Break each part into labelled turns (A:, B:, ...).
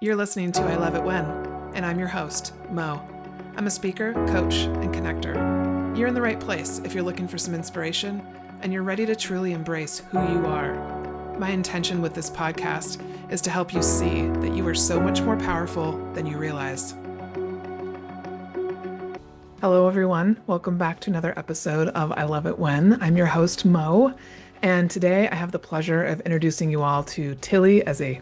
A: You're listening to I Love It When, and I'm your host, Mo. I'm a speaker, coach, and connector. You're in the right place if you're looking for some inspiration and you're ready to truly embrace who you are. My intention with this podcast is to help you see that you are so much more powerful than you realize. Hello, everyone. Welcome back to another episode of I Love It When. I'm your host, Mo, and today I have the pleasure of introducing you all to Tillie Eze.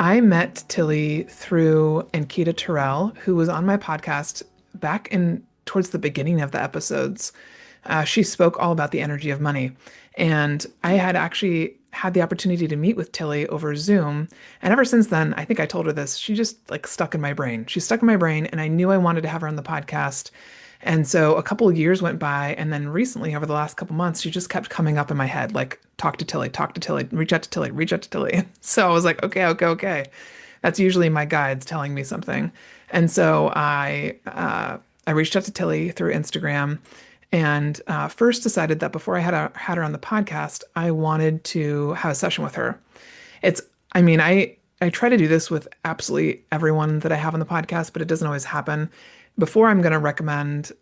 A: I met Tillie through Ankita Terrell, who was on my podcast back in towards the beginning of the episodes. She spoke all about the energy of money, and I had actually had the opportunity to meet with Tillie over Zoom. And ever since then, I think I told her this, she just stuck in my brain. She stuck in my brain, and I knew I wanted to have her on the podcast. And so a couple of years went by, and then recently, over the last couple months, she just kept coming up in my head, like, talk to Tillie, reach out to Tillie, reach out to Tillie. So I was like, okay. That's usually my guides telling me something. And so I reached out to Tillie through Instagram, and first decided that before I had her on the podcast, I wanted to have a session with her. I try to do this with absolutely everyone that I have on the podcast, but it doesn't always happen. Before I'm going to recommend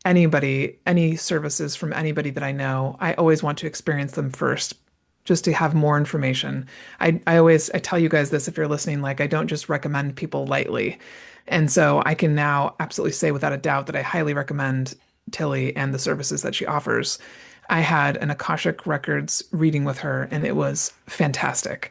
A: anybody, any services from anybody that I know, I always want to experience them first, just to have more information. I tell you guys this if you're listening, like, I don't just recommend people lightly. And so I can now absolutely say without a doubt that I highly recommend Tillie and the services that she offers. I had an Akashic Records reading with her, and it was fantastic.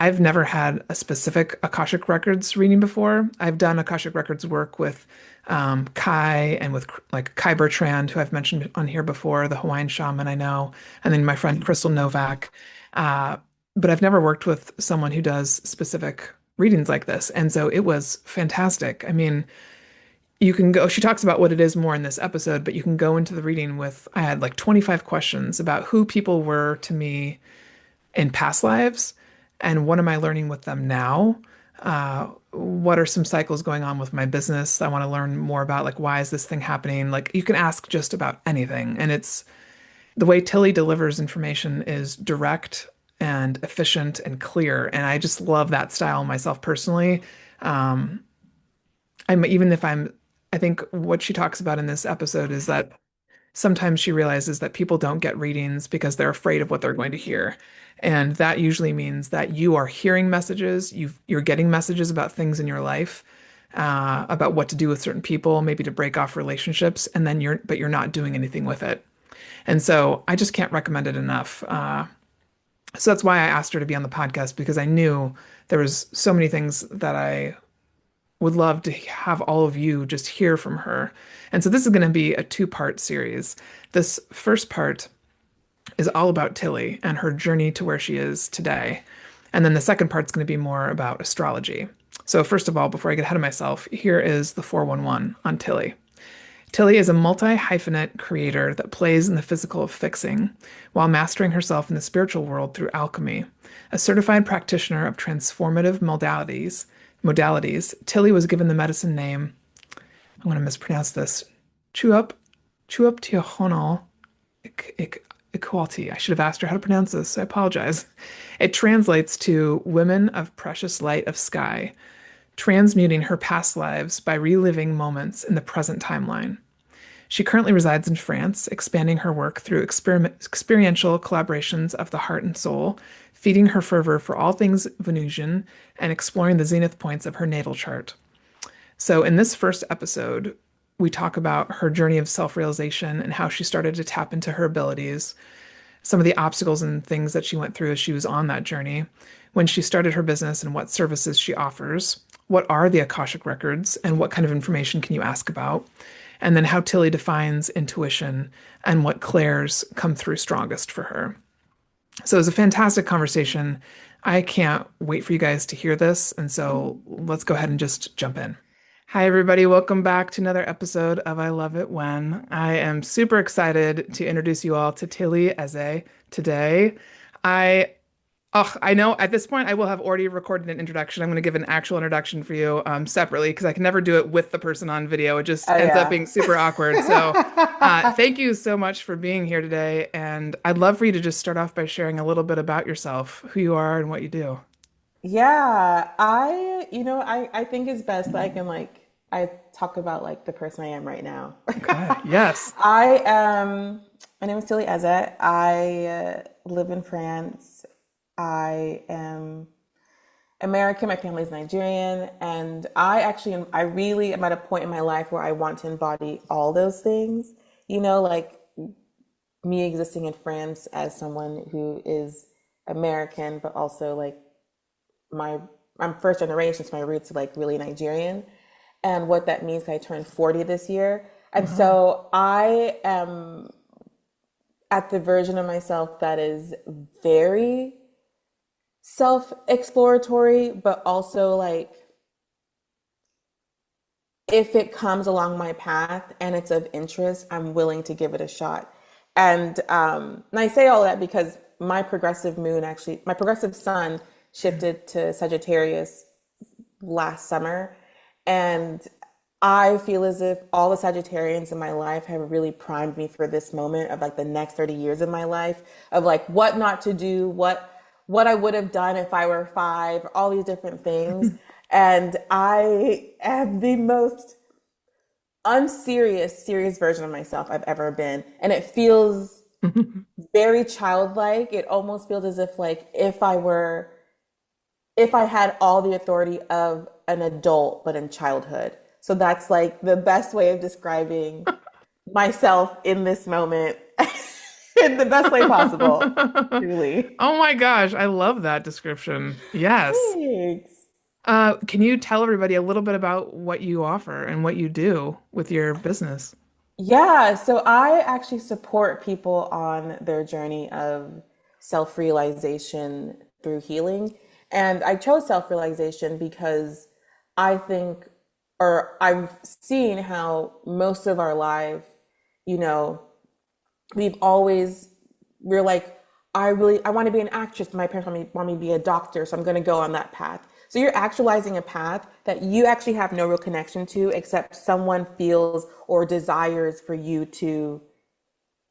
A: I've never had a specific Akashic Records reading before. I've done Akashic Records work with Kai and with like Kai Bertrand, who I've mentioned on here before, the Hawaiian shaman I know, and then my friend Crystal Novak. But I've never worked with someone who does specific readings like this. And so it was fantastic. I mean, you can go, she talks about what it is more in this episode, but you can go into the reading with, I had like 25 questions about who people were to me in past lives and what am I learning with them now? What are some cycles going on with my business? I want to learn more about, like, why is this thing happening? Like, you can ask just about anything. And it's the way Tillie delivers information is direct and efficient and clear. And I just love that style myself personally. I think what she talks about in this episode is that sometimes she realizes that people don't get readings because they're afraid of what they're going to hear. And that usually means that you are hearing messages, you're getting messages about things in your life, about what to do with certain people, maybe to break off relationships, and then you're not doing anything with it. And so I just can't recommend it enough. So that's why I asked her to be on the podcast, because I knew there was so many things that I would love to have all of you just hear from her. And so this is going to be a two-part series. This first part is all about Tillie and her journey to where she is today. And then the second part is going to be more about astrology. So first of all, before I get ahead of myself, here is the 411 on Tillie. Tillie is a multi-hyphenate creator that plays in the physical of fixing while mastering herself in the spiritual world through alchemy. A certified practitioner of transformative modalities, Tillie was given the medicine name, I'm going to mispronounce this, Tiuhtonal Ihuicatl. I should have asked her how to pronounce this. I apologize. It translates to women of precious light of sky, transmuting her past lives by reliving moments in the present timeline. She currently resides in France, expanding her work through experiential collaborations of the heart and soul, feeding her fervor for all things Venusian, and exploring the zenith points of her natal chart. So in this first episode, we talk about her journey of self-realization and how she started to tap into her abilities, some of the obstacles and things that she went through as she was on that journey, when she started her business and what services she offers, what are the Akashic Records, and what kind of information can you ask about, and then how Tillie defines intuition and what clairs come through strongest for her. So it was a fantastic conversation. I can't wait for you guys to hear this. And so let's go ahead and just jump in. Hi, everybody. Welcome back to another episode of I Love It When. I am super excited to introduce you all to Tillie Eze today. I know at this point I will have already recorded an introduction. I'm going to give an actual introduction for you separately because I can never do it with the person on video. It just
B: Oh
A: ends up
B: yeah.
A: being super awkward. So thank you so much for being here today. And I'd love for you to just start off by sharing a little bit about yourself, who you are and what you do.
B: Yeah, I think it's best that I can I talk about like the person I am right now.
A: Okay. Yes.
B: I my name is Tillie Eze. I live in France. I am American. My family is Nigerian, and I really am at a point in my life where I want to embody all those things. Like me existing in France as someone who is American, but also like my I'm first generation, so my roots are like really Nigerian, and what that means. I turned 40 this year, and
A: Wow.
B: so I am at the version of myself that is very self-exploratory, but also like if it comes along my path and it's of interest, I'm willing to give it a shot. And I say all that because my progressive sun shifted to Sagittarius last summer. And I feel as if all the Sagittarians in my life have really primed me for this moment of like the next 30 years of my life of like what not to do, what I would have done if I were five, all these different things. And I am the most unserious, serious version of myself I've ever been. And it feels very childlike. It almost feels as if like if I had all the authority of an adult, but in childhood. So that's like the best way of describing myself in this moment in the best way possible, truly.
A: Oh my gosh, I love that description. Yes.
B: Thanks.
A: Can you tell everybody a little bit about what you offer and what you do with your business?
B: Yeah, so I actually support people on their journey of self-realization through healing. And I chose self-realization because I think, or I've seen how most of our life, you know, we've always, we're like, I want to be an actress. My parents want me to be a doctor, so I'm going to go on that path. So you're actualizing a path that you actually have no real connection to, except someone feels or desires for you to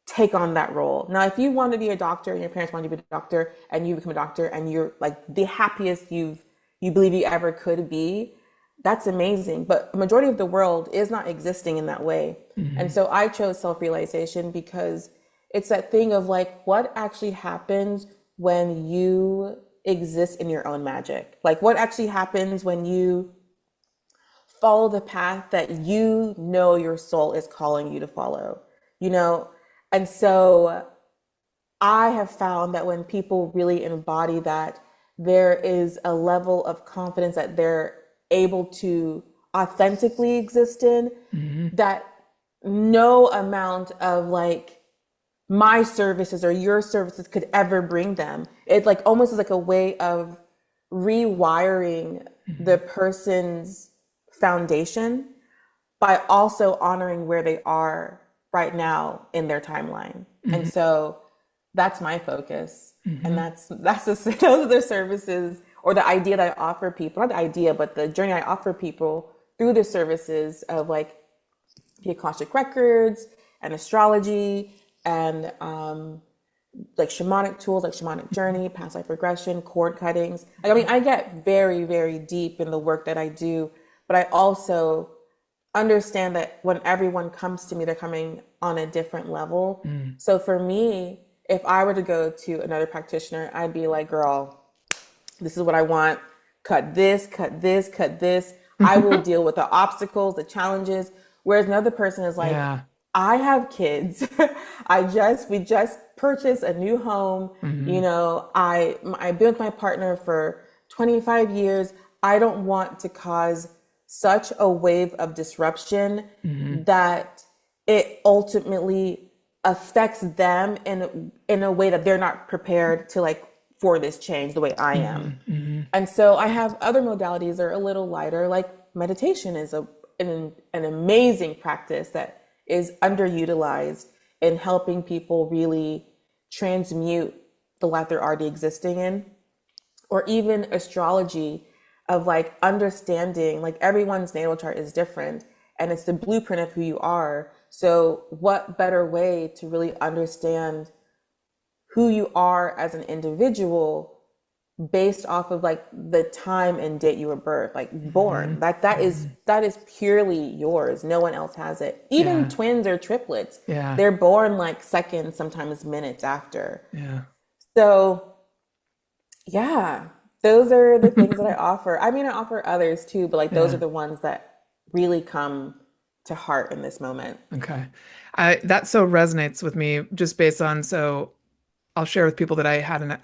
B: take on that role. Now, if you want to be a doctor and your parents want you to be a doctor and you become a doctor and you're like the happiest you believe you ever could be, that's amazing. But the majority of the world is not existing in that way. And
A: Hmm.
B: so I chose self-realization because it's that thing of like what actually happens when you exist in your own magic. Like what actually happens when you follow the path that you know your soul is calling you to follow, you know? And so I have found that when people really embody that, there is a level of confidence that they're able to authentically exist in
A: Hmm.
B: that no amount of like my services or your services could ever bring them. It like almost is like a way of rewiring the
A: Hmm.
B: person's foundation by also honoring where they are right now in their timeline. And
A: Hmm.
B: so that's my focus. And
A: Hmm.
B: that's those are the services or the idea that I offer people, not the idea, but the journey I offer people through the services of like the Akashic Records and astrology and like shamanic tools like shamanic journey, past life regression, cord cuttings. Like, I mean, I get very, very deep in the work that I do, but I also understand that when everyone comes to me, they're coming on a different level.
A: Hmm.
B: So for me, if I were to go to another practitioner, I'd be like, girl, this is what I want. Cut this, cut this, cut this. I will deal with the obstacles, the challenges. Whereas another person is like,
A: Yeah.
B: I have kids. We just purchased a new home.
A: Hmm.
B: I've been with my partner for 25 years. I don't want to cause such a wave of disruption
A: Hmm.
B: that it ultimately affects them in a way that they're not prepared to like for this change the way I am.
A: Hmm. Hmm.
B: And so I have other modalities that are a little lighter, like meditation is an amazing practice that is underutilized in helping people really transmute the life they're already existing in, or even astrology of like understanding like everyone's natal chart is different and it's the blueprint of who you are. So what better way to really understand who you are as an individual based off of like the time and date you were birth, like
A: Hmm.
B: born. That is purely yours. No one else has it. Even
A: Yeah.
B: twins or triplets,
A: Yeah.
B: they're born like seconds, sometimes minutes after.
A: Yeah.
B: So yeah, those are the things that I offer. I mean, I offer others too, but like those are
A: Yeah.
B: the ones that really come to heart in this moment.
A: Okay. That so resonates with me just based on, so I'll share with people that I had an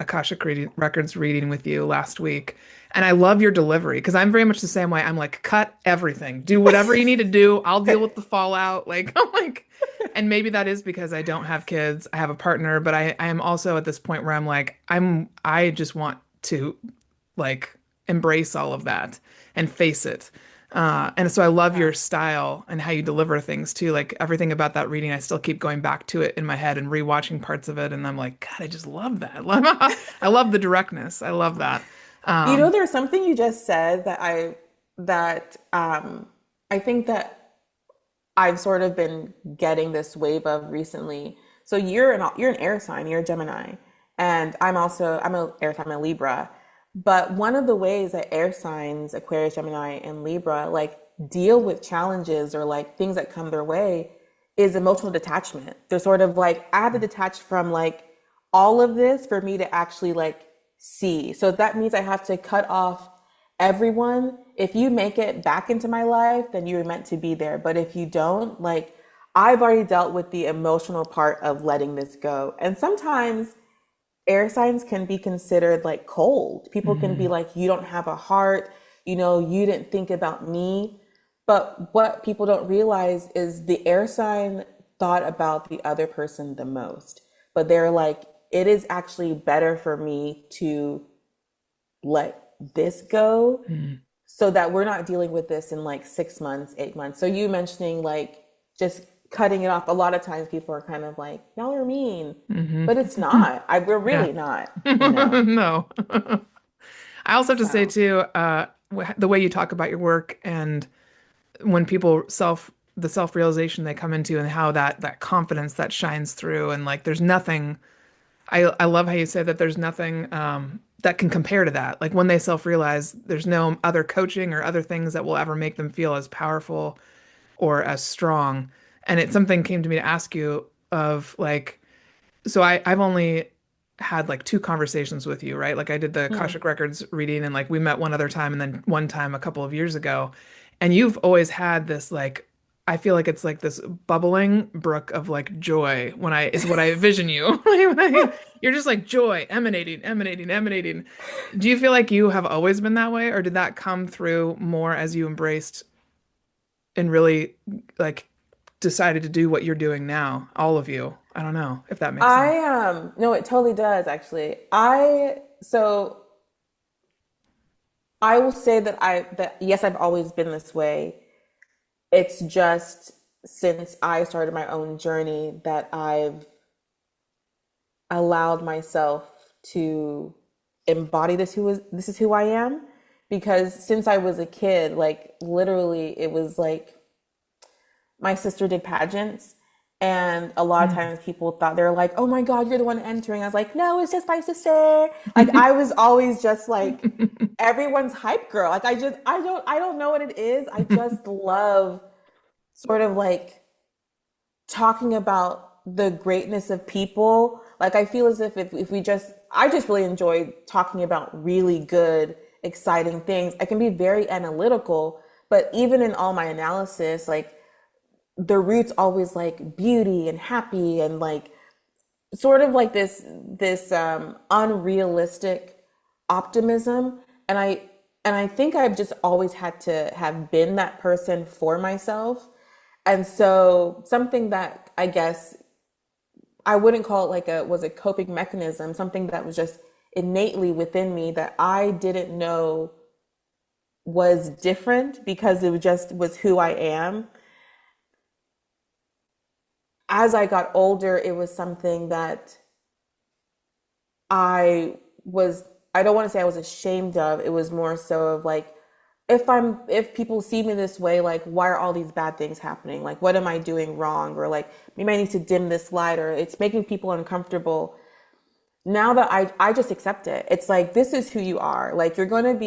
A: Records reading with you last week. And I love your delivery because I'm very much the same way. I'm like, cut everything, do whatever you need to do. I'll deal with the fallout. Like, I'm like, and maybe that is because I don't have kids. I have a partner, but I am also at this point where I'm like, I just want to like embrace all of that and face it. And so I love
B: Yeah.
A: your style and how you deliver things too. Like everything about that reading, I still keep going back to it in my head and rewatching parts of it. And I'm like, God, I just love that. I love the directness. I love that.
B: You know,
A: Um,
B: there's something you just said that I think that I've sort of been getting this wave of recently. So you're an air sign, you're a Gemini, and I'm an air sign, I'm a Libra. But one of the ways that air signs, Aquarius, Gemini, and Libra, like deal with challenges or like things that come their way is emotional detachment. They're sort of like, I have to detach from like all of this for me to actually like see. So that means I have to cut off everyone. If you make it back into my life, then you're meant to be there. But if you don't, like, I've already dealt with the emotional part of letting this go. And sometimes air signs can be considered like cold. People can be
A: mhm,
B: like, you don't have a heart, you didn't think about me. But what people don't realize is the air sign thought about the other person the most. But they're like, it is actually better for me to let this go
A: mhm.
B: so that we're not dealing with this in like 6 months, 8 months. So you mentioning like just cutting it off. A lot of times people are kind of like, y'all are mean,
A: Mhm.
B: but it's not. We're
A: Yeah.
B: really not.
A: No. I also have to say
B: So
A: too, the way you talk about your work and when people the self-realization they come into and how that confidence that shines through and like there's nothing I love how you say that there's nothing that can compare to that. Like when they self-realize, there's no other coaching or other things that will ever make them feel as powerful or as strong. And it's something came to me to ask you of like, so I've only had like two conversations with you, right? Like I did the
B: hmm.
A: Akashic Records reading and like we met one other time and then one time a couple of years ago. And you've always had this like I feel like it's like this bubbling brook of like joy when I is what I envision you. Like, you're just like joy emanating, emanating, emanating. Do you feel like you have always been that way, or did that come through more as you embraced and really like decided to do what you're doing now, all of you? I don't know if that makes sense.
B: No, it totally does actually. I will say that yes, I've always been this way. It's just since I started my own journey that I've allowed myself to embody this is who I am, because since I was a kid, like literally it was like my sister did pageants, and a lot of
A: Mm.
B: times people thought, they were like, "Oh my God, you're the one entering." I was like, "No, it's just my sister." Like I was always just like everyone's hype girl. Like I don't know what it is. I just love sort of like talking about the greatness of people. Like I feel as if we just I just really enjoy talking about really good, exciting things. I can be very analytical, but even in all my analysis, like the roots always like beauty and happy and like sort of like this unrealistic optimism. And I think I've just always had to have been that person for myself. And so something that I guess I wouldn't call it like a coping mechanism, something that was just innately within me that I didn't know was different because it just was who I am. As I got older, it was something that I was, I don't want to say I was ashamed of. It was more so of like, if people see me this way, like, why are all these bad things happening? Like, what am I doing wrong? Or like, maybe I need to dim this light, or it's making people uncomfortable. now that I just accept it. It's like, this is who you are. Like, you're gonna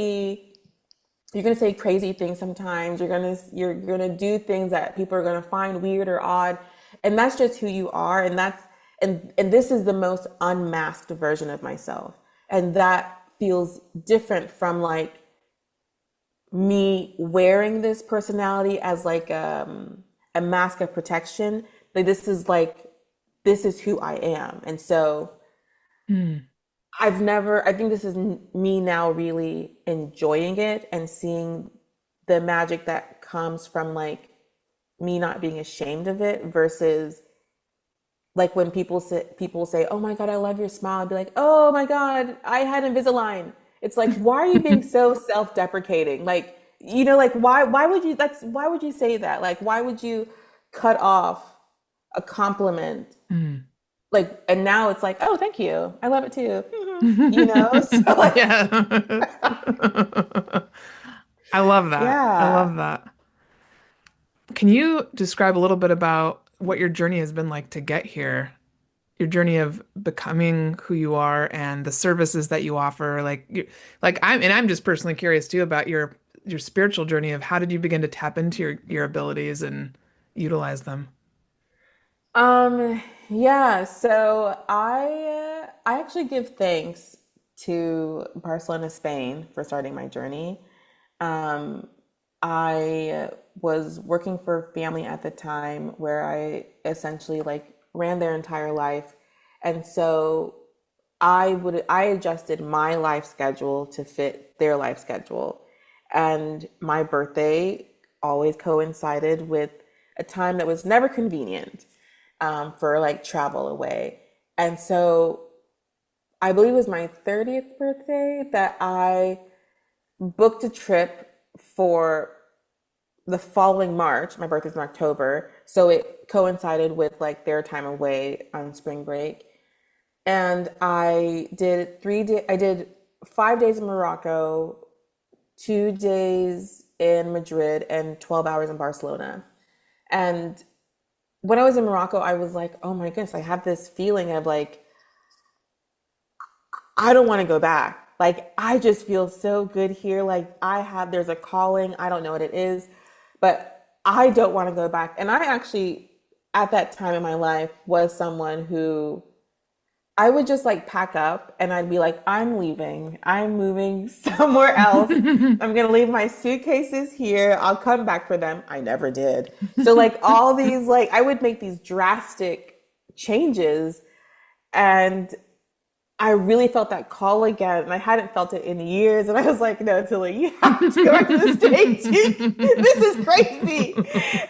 B: say crazy things sometimes. You're gonna do things that people are gonna find weird or odd. And that's just who you are. And this is the most unmasked version of myself. And that feels different from like me wearing this personality as like a mask of protection. Like this is who I am. And so
A: Mm.
B: I think this is me now really enjoying it and seeing the magic that comes from like me not being ashamed of it versus like when people say, "Oh my God, I love your smile." I'd be like, "Oh my God, I had Invisalign." It's like, why are you being so self-deprecating? Like, like why would you say that? Like, why would you cut off a compliment?
A: Mm.
B: Like, and now it's like, "Oh, thank you. I love it too." So like,
A: Yeah. I love that. I
B: yeah.
A: love that. Can you describe a little bit about what your journey has been like to get here? Your journey of becoming who you are and the services that you offer. I'm just personally curious too about your spiritual journey of how did you begin to tap into your abilities and utilize them?
B: Yeah, so I actually give thanks to Barcelona, Spain for starting my journey. Um, I was working for family at the time where I essentially like ran their entire life. And so I adjusted my life schedule to fit their life schedule. And my birthday always coincided with a time that was never convenient for like travel away. And so I believe it was my 30th birthday that I booked a trip for the following March. My birthday's in October, so it coincided with like their time away on spring break. And I did 5 days in Morocco, 2 days in Madrid, and 12 hours in Barcelona. And when I was in Morocco, I was like, oh my goodness, I have this feeling of like, I don't want to go back. Like, I just feel so good here. Like, there's a calling. I don't know what it is, but I don't want to go back. And I actually, at that time in my life, was someone who I would just like pack up and I'd be like, I'm leaving. I'm moving somewhere else. I'm going to leave my suitcases here. I'll come back for them. I never did. So, like, all these, like, I would make these drastic changes. And I really felt that call again, and I hadn't felt it in years. And I was like, "No, Tilly, you have to go back to the States. This is crazy."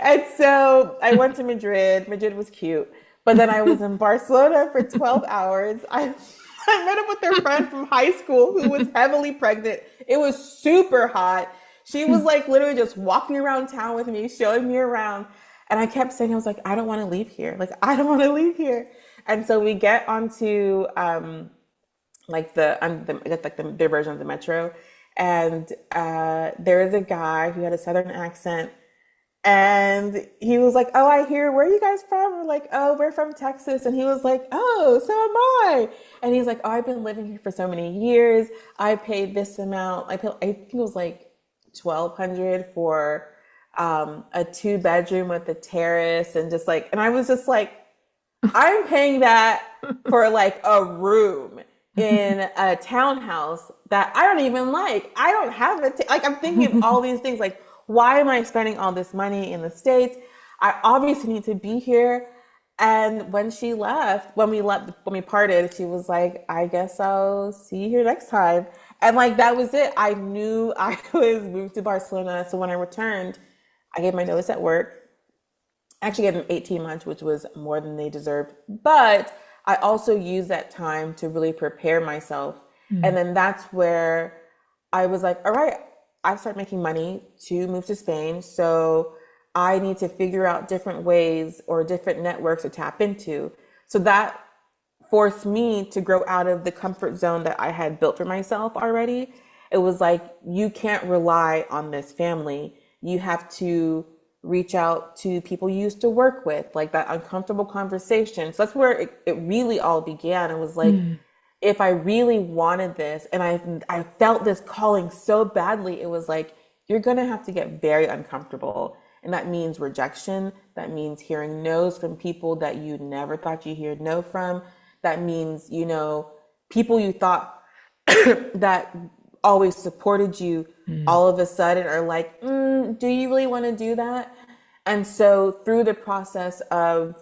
B: And so I went to Madrid. Madrid was cute, but then I was in Barcelona for 12 hours. I met up with her friend from high school who was heavily pregnant. It was super hot. She was like literally just walking around town with me, showing me around. And I kept saying, I was like, I don't want to leave here. Like, I don't want to leave here. And so we get onto like their version of the metro, and there is a guy who had a southern accent, and he was like, "Oh, I hear. Where are you guys from?" We're like, "Oh, we're from Texas." And he was like, "Oh, so am I." And he's like, "Oh, I've been living here for so many years. I paid this amount. I think it was like 1,200 for a two-bedroom with a terrace, and just like, and I was just like, I'm paying that for like a room in a townhouse that I don't even like. I don't have it. Like, I'm thinking of all these things. Like, why am I spending all this money in the States? I obviously need to be here. And when she left, when we parted, she was like, I guess I'll see you here next time. And like, that was it. I knew I was moved to Barcelona. So when I returned, I gave my notice at work. I actually gave them 18 months, which was more than they deserved. But I also used that time to really prepare myself. And
A: Mm.
B: then that's where I was like, all right, I've started making money to move to Spain. So I need to figure out different ways or different networks to tap into. So that forced me to grow out of the comfort zone that I had built for myself already. It was like, you can't rely on this family. You have to reach out to people you used to work with, like that uncomfortable conversation. So that's where it really all began. It was like,
A: Mm.
B: if I really wanted this and I felt this calling so badly, it was like, you're gonna have to get very uncomfortable. And that means rejection. That means hearing no's from people that you never thought you'd hear no from. That means, you know, people you thought that always supported you all of a sudden are like, do you really want to do that? And so through the process of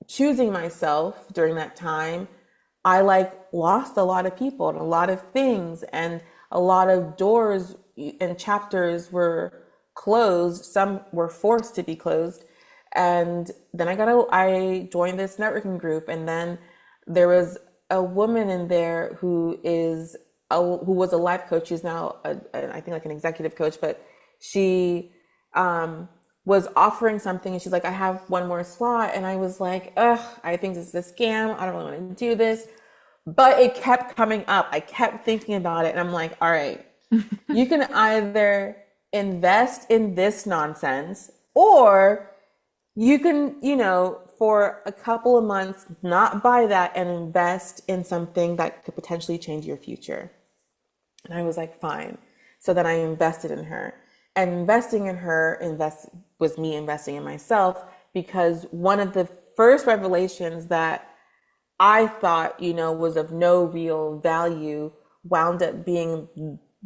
B: choosing myself during that time, I like lost a lot of people and a lot of things, and a lot of doors and chapters were closed. Some were forced to be closed. And then I joined this networking group, and then there was a woman in there who was a life coach. She's now I think like an executive coach, but she was offering something, and she's like, I have one more slot. And I was like, ugh, I think this is a scam. I don't really want to do this. But it kept coming up. I kept thinking about it. And I'm like, all right, you can either invest in this nonsense, or you can, you know, for a couple of months, not buy that and invest in something that could potentially change your future. And I was like, fine. So then I invested in her. And investing in her was me investing in myself, because one of the first revelations that I thought, you know, was of no real value wound up being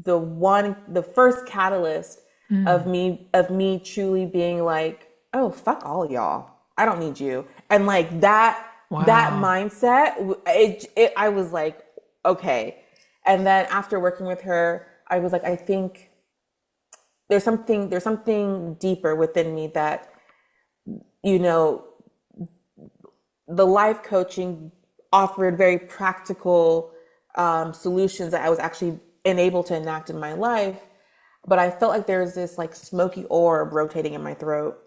B: the first catalyst of me truly being like, oh, fuck all y'all. I don't need you. And like that mindset, I was like, okay. And then after working with her, I was like, I think there's something deeper within me that, you know, the life coaching offered very practical solutions that I was actually enabled to enact in my life. But I felt like there was this like smoky orb rotating in my throat.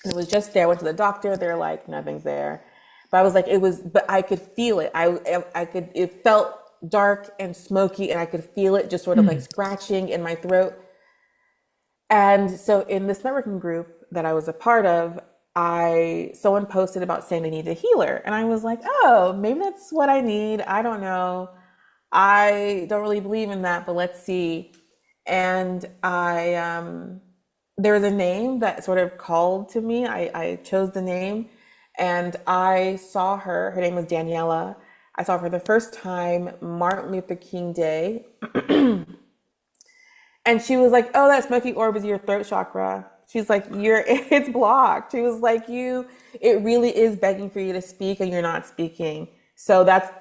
B: And it was just there. I went to the doctor. They're like, nothing's there. But I was like, but I could feel it. It felt dark and smoky, and I could feel it just sort of like scratching in my throat. And so in this networking group that I was a part of, someone posted about saying they need a healer. And I was like, oh, maybe that's what I need. I don't know. I don't really believe in that, but let's see. And there was a name that sort of called to me. I chose the name, and I saw her name was Daniela. I saw her for the first time Martin Luther King Day. And she was like, oh, that smoky orb is your throat chakra. She's like, it's blocked. She was like, it really is begging for you to speak, and you're not speaking. So that's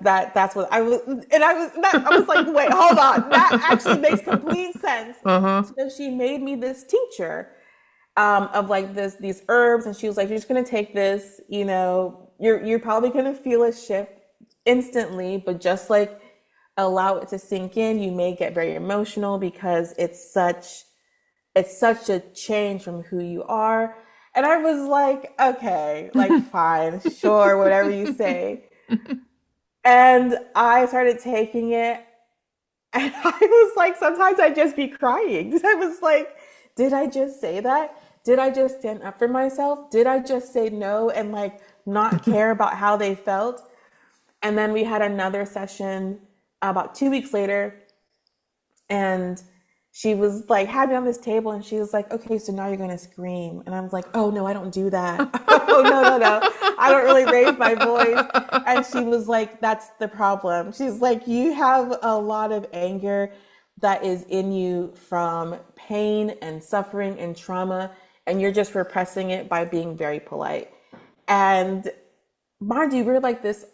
B: what I was, and I was like, wait, hold on. That actually makes complete sense. So she made me this tincture of like these herbs, and she was like, you're just gonna take this, you know, you're probably gonna feel a shift instantly, but just like allow it to sink in. You may get very emotional because it's such a change from who you are. And I was like, okay, like fine, sure, whatever you say. And I started taking it, and I was like, sometimes I'd just be crying. I was like, did I just say that? Did I just stand up for myself? Did I just say no and like not care about how they felt? And then we had another session about 2 weeks later, and she was like, had me on this table, and she was like, okay, so now you're going to scream. And I was like, oh no, I don't do that. Oh no. I don't really raise my voice. And she was like, that's the problem. She's like, you have a lot of anger that is in you from pain and suffering and trauma, and you're just repressing it by being very polite. And mind you, we're like this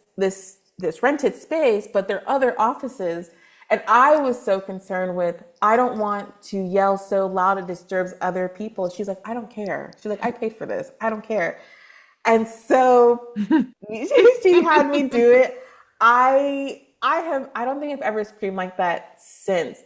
B: rented space, but there are other offices. And I was so concerned with, I don't want to yell so loud it disturbs other people. She's like, I don't care. She's like, I paid for this. I don't care. And so she had me do it. I don't think I've ever screamed like that since.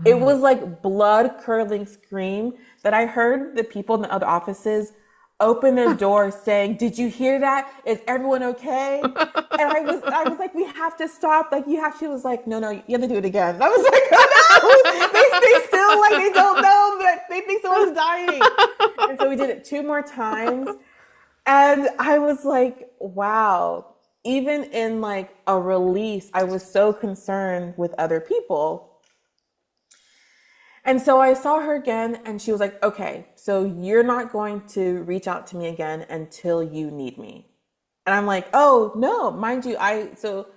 B: It was like blood curdling scream that I heard the people in the other offices open their door saying, did you hear that? Is everyone okay? And I was like, we have to stop. Like, she was like, no, you have to do it again. And I was like, oh no, they still like, they don't know that they think someone's dying. And so we did it 2 more times. And I was like, wow, even in like a release, I was so concerned with other people. And so I saw her again and she was like, okay, so you're not going to reach out to me again until you need me. And I'm like, oh no, mind you, so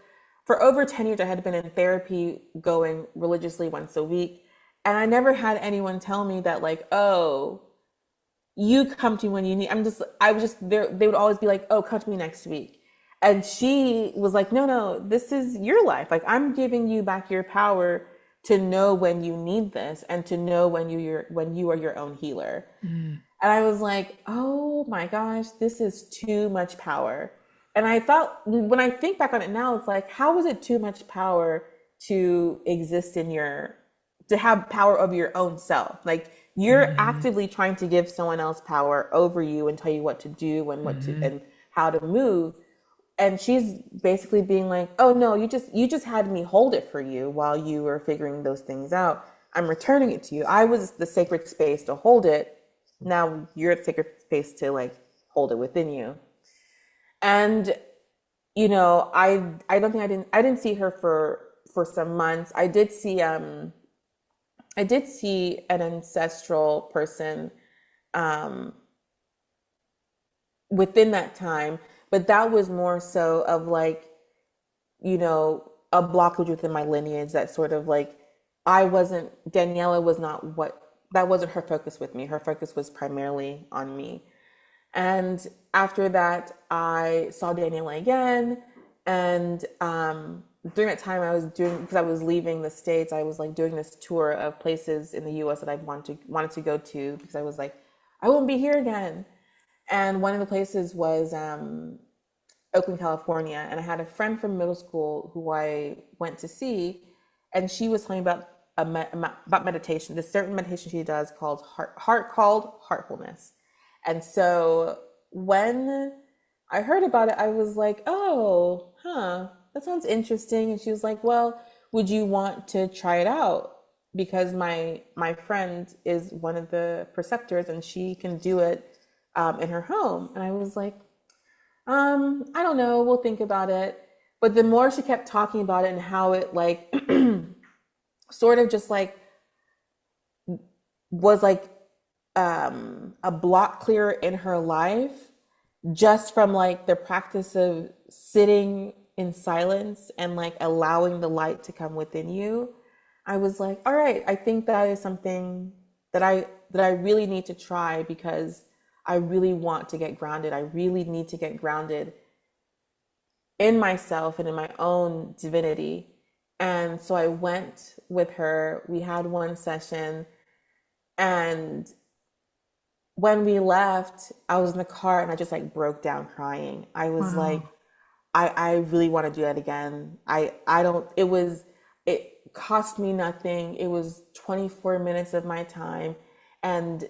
B: for over 10 years I had been in therapy going religiously once a week. And I never had anyone tell me that like, oh, you come to me when you need. I was just there. They would always be like, oh, come to me next week. And she was like, no, no, this is your life. Like I'm giving you back your power to know when you need this and to know when you are your own healer.
A: Mm.
B: And I was like, oh my gosh, this is too much power. And I thought, when I think back on it now, it's like, how is it too much power to exist to have power over your own self? Like you're
A: Mm-hmm.
B: actively trying to give someone else power over you and tell you what to do and
A: Mm-hmm.
B: and how to move. And she's basically being like, oh no, you just had me hold it for you while you were figuring those things out. I'm returning it to you. I was the sacred space to hold it. Now you're the sacred space to like hold it within you. And I don't think I didn't see her for some months. I did see an ancestral person um within that time, but that was more so of like, a blockage within my lineage that sort of like Daniela was not that wasn't her focus with me. Her focus was primarily on me. And after that, I saw Daniela again. And during that time, because I was leaving the States, I was like doing this tour of places in the US that I wanted to go to because I was like, I won't be here again. And one of the places was Oakland, California. And I had a friend from middle school who I went to see, and she was telling me about meditation, this certain meditation she does called called heartfulness. And so when I heard about it, I was like, oh, huh, that sounds interesting. And she was like, well, would you want to try it out? Because my friend is one of the preceptors and she can do it in her home. And I was like, I don't know, we'll think about it. But the more she kept talking about it and how it like sort of just like was like a block clearer in her life just from like the practice of sitting in silence and like allowing the light to come within you, I was like, all right, I think that is something that I really need to try because I really want to get grounded. I really need to get grounded in myself and in my own divinity. And so I went with her. We had one session, and when we left, I was in the car and I just like broke down crying. I was like,
A: Wow.
B: I really want to do that again. I don't, it cost me nothing. It was 24 minutes of my time. And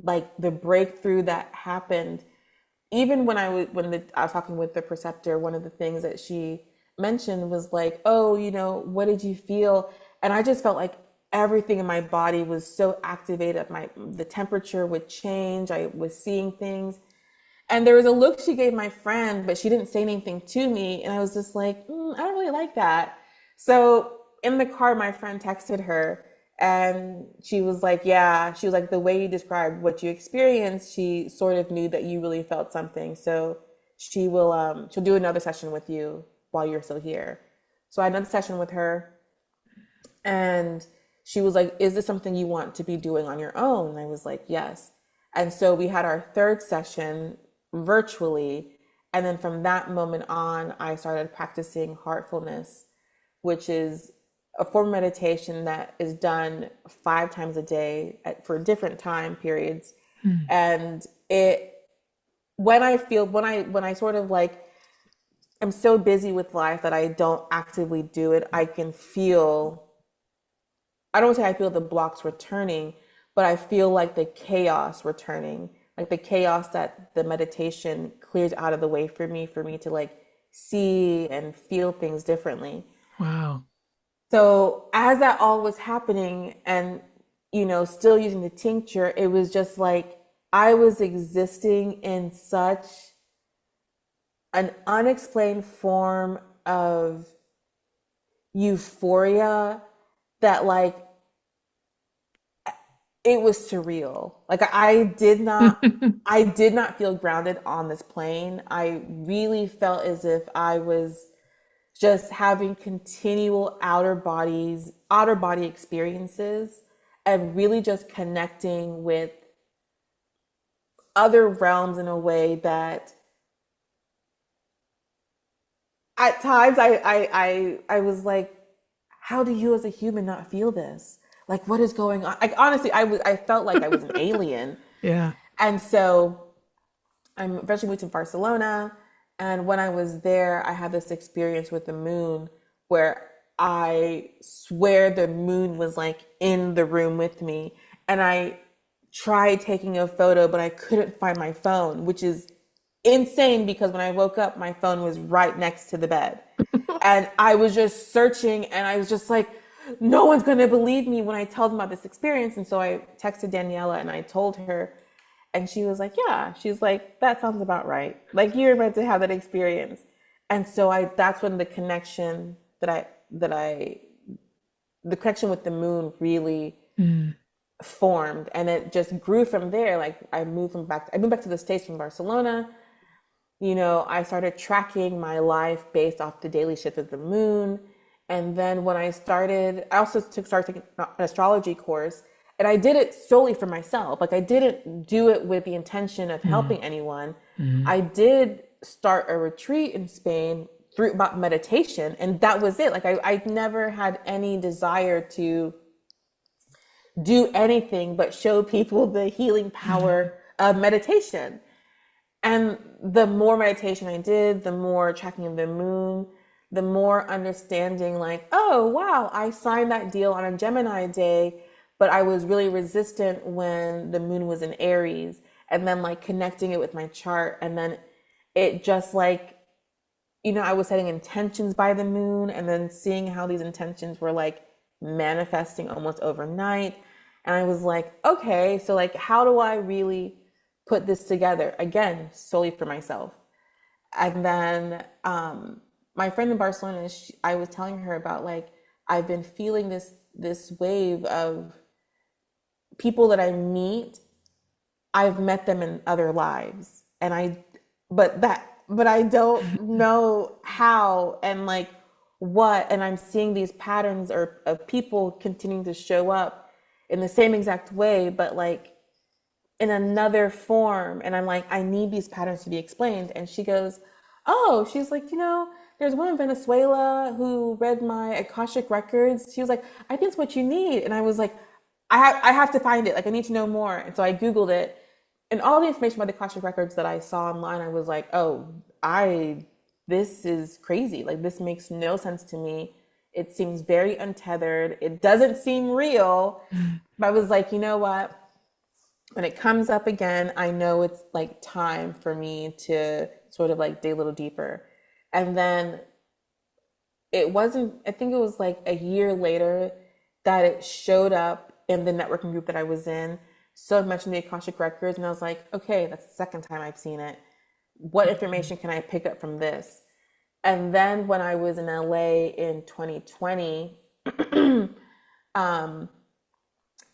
B: like the breakthrough that happened, even I was talking with the preceptor, one of the things that she mentioned was like, oh, what did you feel? And I just felt like everything in my body was so activated. The temperature would change. I was seeing things. And there was a look she gave my friend, but she didn't say anything to me. And I was just like, I don't really like that. So in the car, my friend texted her and she was like, yeah, she was like, the way you described what you experienced, she sort of knew that you really felt something. So she'll do another session with you while you're still here. So I had another session with her and she was like, is this something you want to be doing on your own? And I was like, yes. And so we had our third session virtually. And then from that moment on, I started practicing heartfulness, which is a form of meditation that is done 5 times a day for different time periods.
A: Hmm.
B: And when I sort of like, I'm so busy with life that I don't actively do it, I don't say I feel the blocks returning, but I feel like the chaos returning, like the chaos that the meditation clears out of the way for me to like see and feel things differently.
A: Wow.
B: So as that all was happening and, still using the tincture, it was just like I was existing in such an unexplained form of euphoria that like it was surreal. Like I did not feel grounded on this plane. I really felt as if I was just having continual outer body experiences and really just connecting with other realms in a way that at times I was like, how do you as a human not feel this? Like, what is going on? Like, honestly, I felt like I was an alien.
A: Yeah.
B: And so I eventually moved to Barcelona. And when I was there, I had this experience with the moon where I swear the moon was like in the room with me. And I tried taking a photo, but I couldn't find my phone, which is insane because when I woke up, my phone was right next to the bed. And I was just searching and I was just like, no one's going to believe me when I tell them about this experience. And so I texted Daniela and I told her, and she was like, yeah, she's like, that sounds about right. Like you're meant to have that experience. And so that's when the connection the connection with the moon really
A: Mm.
B: formed, and it just grew from there. Like I moved back to the States from Barcelona. You know, I started tracking my life based off the daily shift of the moon. And then when I also started taking an astrology course, and I did it solely for myself. Like I didn't do it with the intention of
A: Mm.
B: helping anyone.
A: Mm.
B: I did start a retreat in Spain through about meditation, and that was it. Like I never had any desire to do anything but show people the healing power of meditation. And the more meditation I did, the more tracking of the moon, the more understanding like, oh, wow, I signed that deal on a Gemini day, but I was really resistant when the moon was in Aries. And then like connecting it with my chart. And then it just like, you know, I was setting intentions by the moon and then seeing how these intentions were like manifesting almost overnight. And I was like, okay, so like, how do I really put this together again solely for myself? And then my friend in Barcelona, I was telling her about like I've been feeling this wave of people that I meet. I've met them in other lives, and but I don't know how and like what. And I'm seeing these patterns or of people continuing to show up in the same exact way, but like in another form. And I'm like, I need these patterns to be explained. And she goes, oh, she's like, you know, there's one in Venezuela who read my Akashic Records. She was like, I think it's what you need. And I was like, I have to find it. Like, I need to know more. And so I Googled it. And all the information about the Akashic Records that I saw online, I was like, oh, this is crazy. Like, this makes no sense to me. It seems very untethered. It doesn't seem real. But I was like, you know what? When it comes up again, I know it's like time for me to sort of like dig a little deeper. And then it wasn't, I think it was like a year later that it showed up in the networking group that I was in. So I mentioned the Akashic Records, and I was like, okay, that's the second time I've seen it. What information can I pick up from this? And then when I was in LA in 2020, um,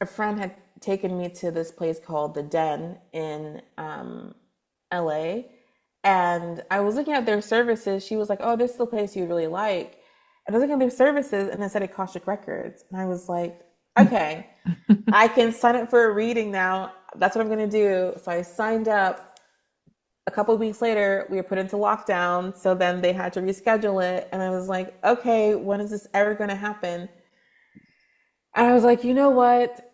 B: a friend had taken me to this place called The Den in LA. And I was looking at their services. She was like, oh, this is the place you'd really like. And I was looking at their services and it said Akashic Records. And I was like, okay, I can sign up for a reading now. That's what I'm going to do. So I signed up. A couple of weeks later, we were put into lockdown. So then they had to reschedule it. And I was like, okay, when is this ever going to happen? And I was like, you know what?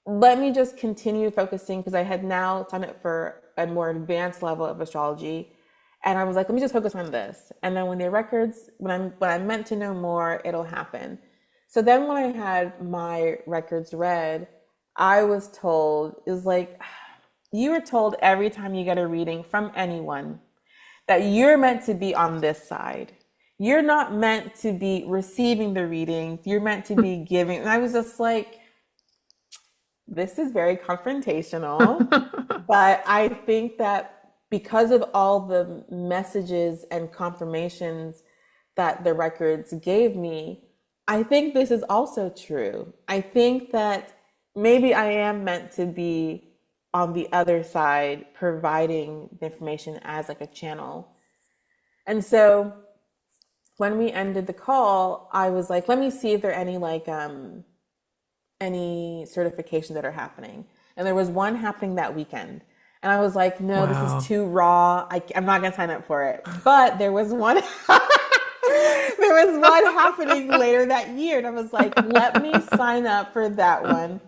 B: Let me just continue focusing because I had now signed up for a more advanced level of astrology. And I was like, let me just focus on this. And then when the records, when I'm meant to know more, it'll happen. So then when I had my records read, I was told, it was like, you were told every time you get a reading from anyone that you're meant to be on this side. You're not meant to be receiving the readings. You're meant to be giving. And I was just like, this is very confrontational. But I think that because of all the messages and confirmations that the records gave me, I think this is also true. I think that maybe I am meant to be on the other side providing the information as like a channel. And so when we ended the call, I was like, let me see if there are any certifications that are happening. And there was one happening that weekend. And I was like, no, this is
A: Wow.
B: too raw. I'm not going to sign up for it. But there was one, there was one happening later that year. And I was like, let me sign up for that one.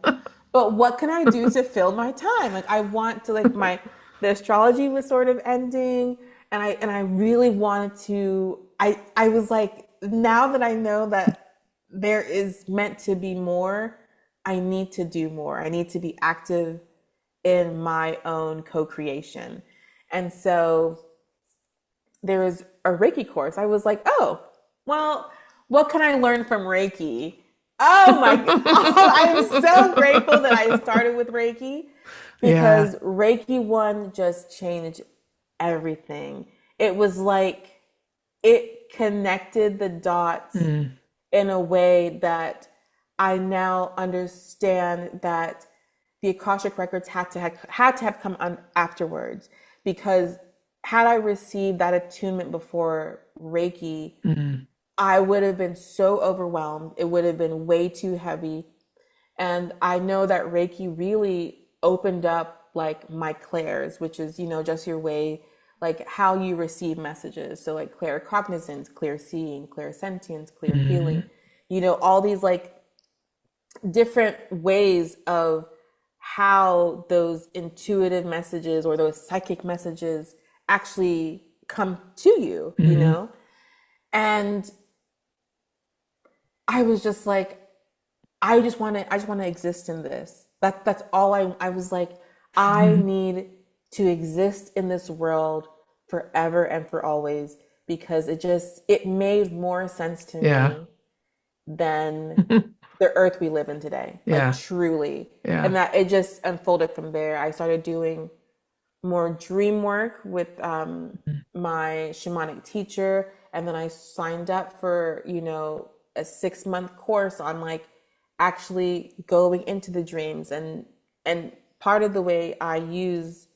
B: But what can I do to fill my time? Like I want to the astrology was sort of ending and I really wanted to I was like, now that I know that there is meant to be more, I need to do more. I need to be active in my own co-creation. And so there was a Reiki course. I was like, oh, well, what can I learn from Reiki? Oh my God. I am so grateful that I started with Reiki
A: Yeah.
B: because Reiki 1 just changed everything. It was like it connected the dots
A: Mm.
B: in a way that I now understand that the Akashic Records had to have come on afterwards because had I received that attunement before Reiki,
A: Mm.
B: I would have been so overwhelmed. It would have been way too heavy. And I know that Reiki really opened up like my clairs, which is, just your way, like how you receive messages. So like claircognizance, clear seeing, clear sentience, clear feeling,
A: Mm.
B: all these like different ways of how those intuitive messages or those psychic messages actually come to you,
A: Mm.
B: And I was just like, I just want to exist in this. That's all I was like, I need to exist in this world forever and for always because it made more sense to
A: Yeah.
B: me than the earth we live in today. Like
A: Yeah.
B: truly.
A: Yeah.
B: And that it just unfolded from there. I started doing more dream work with my shamanic teacher. And then I signed up for, a 6-month course on like actually going into the dreams and part of the way I use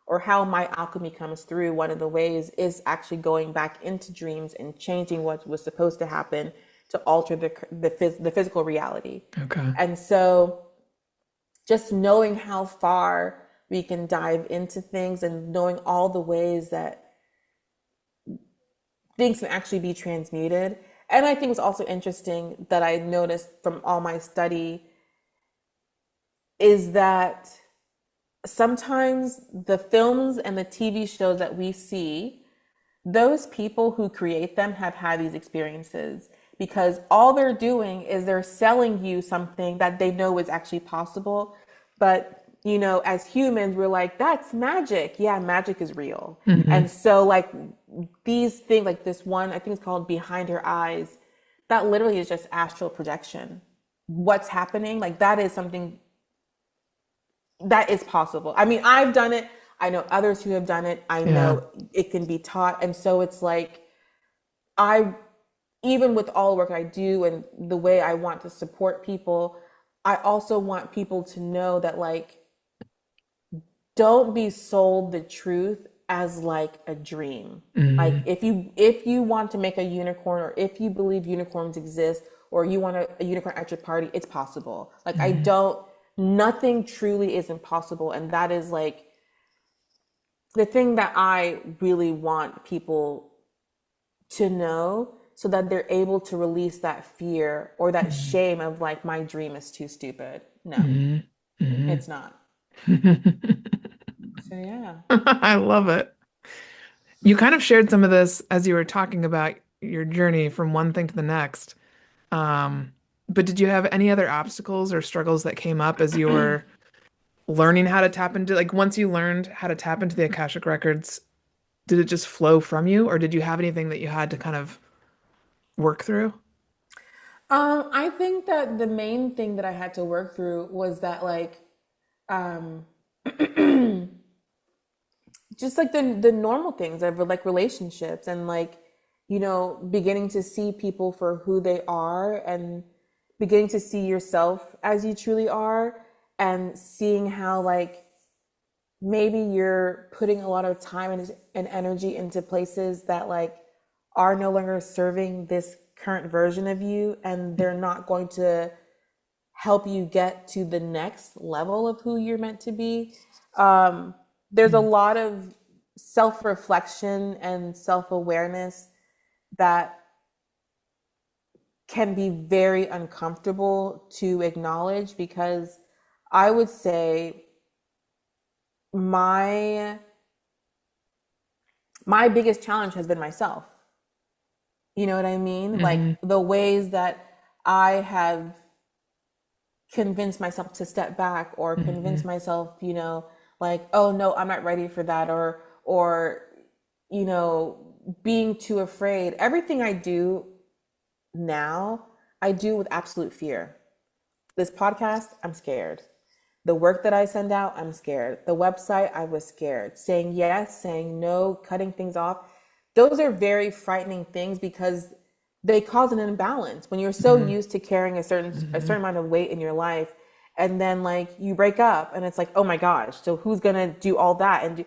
B: or how my alchemy comes through, one of the ways is actually going back into dreams and changing what was supposed to happen to alter the physical reality.
A: Okay.
B: And so just knowing how far we can dive into things and knowing all the ways that things can actually be transmuted. And I think it's also interesting that I noticed from all my study is that sometimes the films and the TV shows that we see, those people who create them have had these experiences because all they're doing is they're selling you something that they know is actually possible. But, as humans, we're like, that's magic. Yeah, magic is real.
A: Hmm.
B: And so, like, these things, like this one, I think it's called Behind Her Eyes, that literally is just astral projection. What's happening, like, that is something that is possible. I mean, I've done it. I know others who have done it. I
A: Yeah.
B: know it can be taught. And so it's like, I, even with all the work I do and the way I want to support people, I also want people to know that, like, don't be sold the truth as like a dream. Like
A: Hmm.
B: if you want to make a unicorn or if you believe unicorns exist or you want a unicorn at your party, it's possible. Like I
A: Hmm.
B: don't nothing truly is impossible and that is like the thing that I really want people to know so that they're able to release that fear or that shame of like my dream is too stupid. No,
A: Hmm. Hmm.
B: it's not. So yeah.
A: I love it. You kind of shared some of this as you were talking about your journey from one thing to the next. Um, but did you have any other obstacles or struggles that came up as you were learning how to tap into, like once you learned how to tap into the Akashic Records, did it just flow from you, or did you have anything that you had to kind of work through?
B: I think that the main thing that I had to work through was that, like, um, just like the normal things of like relationships and like, you know, beginning to see people for who they are and beginning to see yourself as you truly are, and seeing how like maybe you're putting a lot of time and energy into places that like are no longer serving this current version of you, and they're not going to help you get to the next level of who you're meant to be. There's a lot of self-reflection and self-awareness that can be very uncomfortable to acknowledge, because I would say my biggest challenge has been myself. You know what I mean? Like
A: Mm-hmm.
B: the ways that I have convinced myself to step back, or
A: Mm-hmm.
B: convince myself, you know, like, oh no, I'm not ready for that, or you know, being too afraid. Everything I do now, I do with absolute fear. This podcast, I'm scared. The work that I send out, I'm scared. The website, I was scared. Saying yes, saying no, cutting things off. Those are very frightening things, because they cause an imbalance when you're so
A: Mm-hmm.
B: used to carrying a
A: Mm-hmm.
B: certain amount of weight in your life, and then like you break up and it's like, oh my gosh, so who's gonna do all that and do,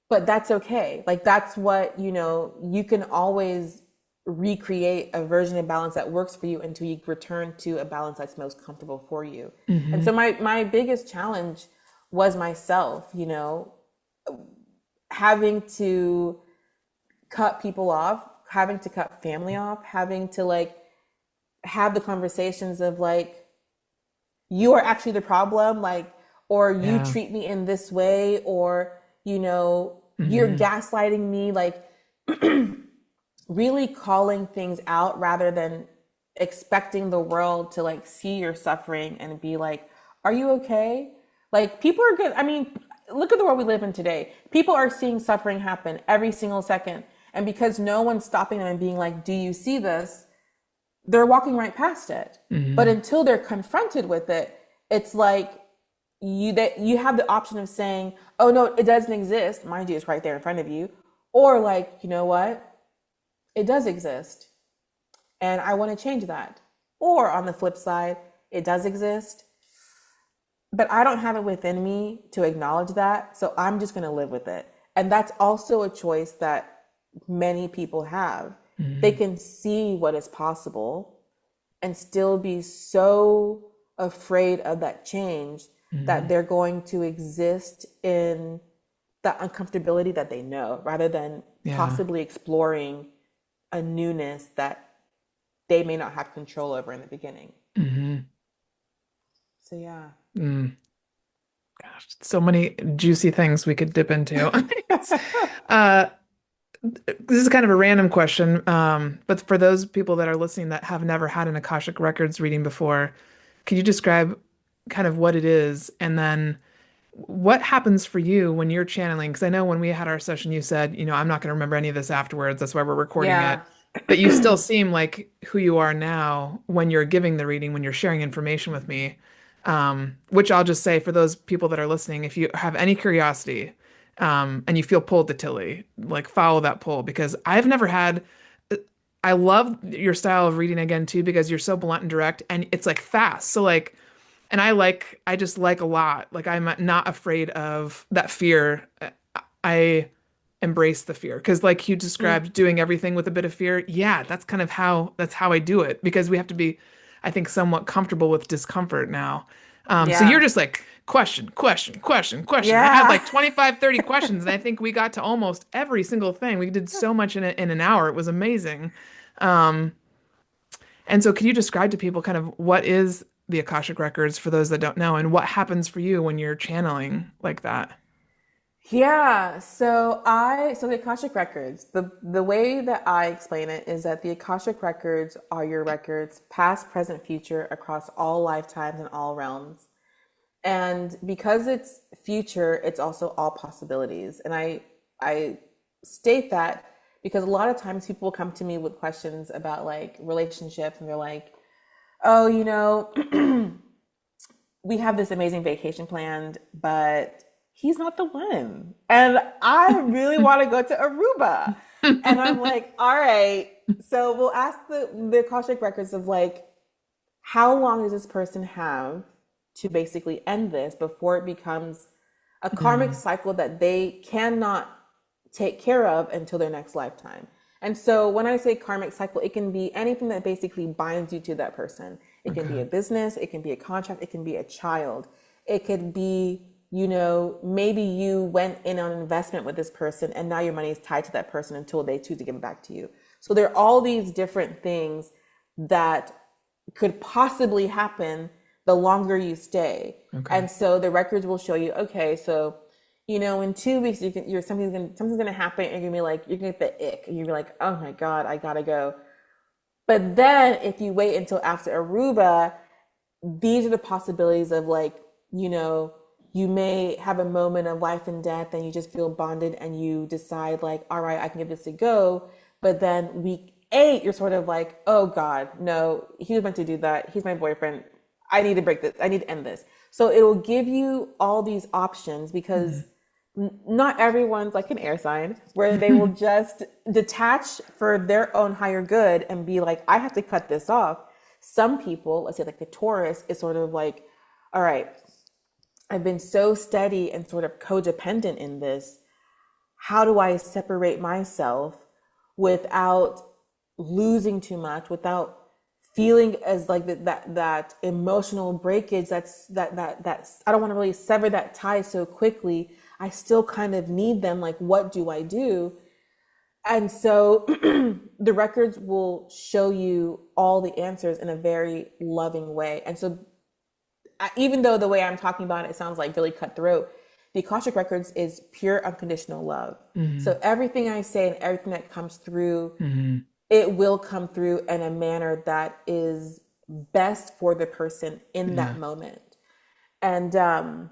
B: but that's okay. Like that's what, you know, you can always recreate a version of balance that works for you until you return to a balance that's most comfortable for you. And
A: Mm-hmm.
B: so my biggest challenge was myself, you know, having to cut people off, having to cut family off, having to like have the conversations of like, you are actually the problem, like, or you
A: Yeah.
B: treat me in this way, or, you know, you're
A: Mm-hmm.
B: gaslighting me, like really calling things out rather than expecting the world to like see your suffering and be like, are you okay? Like people are good. I mean, look at the world we live in today. People are seeing suffering happen every single second. And because no one's stopping them and being like, do you see this? They're walking right past it. But
A: Mm-hmm.
B: until they're confronted with it, it's like you have the option of saying, "Oh no, it doesn't exist." Mind you, it's right there in front of you. Or like, you know what? It does exist, and I want to change that. Or on the flip side, it does exist, but I don't have it within me to acknowledge that, so I'm just going to live with it. And that's also a choice that many people have. They
A: Mm-hmm.
B: can see what is possible and still be so afraid of that change that
A: Mm-hmm.
B: they're going to exist in the uncomfortability that they know, rather than
A: Yeah.
B: possibly exploring a newness that they may not have control over in the beginning.
A: Mm-hmm.
B: So yeah.
A: Mm. Gosh, so many juicy things we could dip into. uh, this is kind of a random question, but for those people that are listening that have never had an Akashic Records reading before, could you describe kind of what it is, and then what happens for you when you're channeling? Because I know when we had our session, you said, you know, I'm not going to remember any of this afterwards. That's why we're recording it.
B: Yeah.
A: But you still seem like who you are now when you're giving the reading, when you're sharing information with me. Which I'll just say for those people that are listening, if you have any curiosity, and you feel pulled to Tillie, like follow that pull, because I've never had. I love your style of reading again too, because you're so blunt and direct, and it's like fast. So like, and I just like a lot. Like I'm not afraid of that fear. I embrace the fear because like you
B: Mm,
A: described doing everything with a bit of fear. Yeah, that's kind of how I do it, because we have to be, I think, somewhat comfortable with discomfort now. So you're
B: yeah.
A: just like question, question, question, question. I had
B: Yeah.
A: like 25, 30 questions, and I think we got to almost every single thing. We did so much in an hour. It was amazing. Um, and so, can you describe to people kind of what is the Akashic Records for those that don't know, and what happens for you when you're channeling like that?
B: Yeah, so the Akashic Records, the way that I explain it is that the Akashic Records are your records, past, present, future, across all lifetimes and all realms. And because it's future, it's also all possibilities. And I state that because a lot of times people come to me with questions about like relationships, and they're like, "Oh, you know, we have this amazing vacation planned, but he's not the one. And I really want to go to Aruba. And I'm like, all right. So we'll ask the Akashic Records of like, how long does this person have to basically end this before it becomes a karmic cycle that they cannot take care of until their next lifetime? And so when I say karmic cycle, it can be anything that basically binds you to that person. It can be a business, it can be a contract, it can be a child. It could be, you know, maybe you went in on an investment with this person and now your money is tied to that person until they choose to give it back to you. So there are all these different things that could possibly happen the longer you stay. And so the records will show you, okay, so you know, in 2 weeks, something's gonna happen, and you're gonna be like, you're gonna get the ick, and you're gonna be like, oh my God, I gotta go. But then if you wait until after Aruba, these are the possibilities of like, you know, you may have a moment of life and death, and you just feel bonded, and you decide like, all right, I can give this a go. But then week 8, you're sort of like, oh God, no, he was meant to do that. He's my boyfriend. I need to break this. I need to end this. So it will give you all these options because not everyone's like an air sign where they will just detach for their own higher good and be like, I have to cut this off. Some people, let's say like the Taurus, is sort of like, all right, I've been so steady and sort of codependent in this. How do I separate myself without losing too much, without feeling as like that emotional breakage that's I don't want to really sever that tie so quickly. I still kind of need them. Like, what do I do? And so the records will show you all the answers in a very loving way. And so even though the way I'm talking about it sounds like really cutthroat, the Akashic Records is pure unconditional love. So everything I say and everything that comes through, it will come through in a manner that is best for the person in that moment. And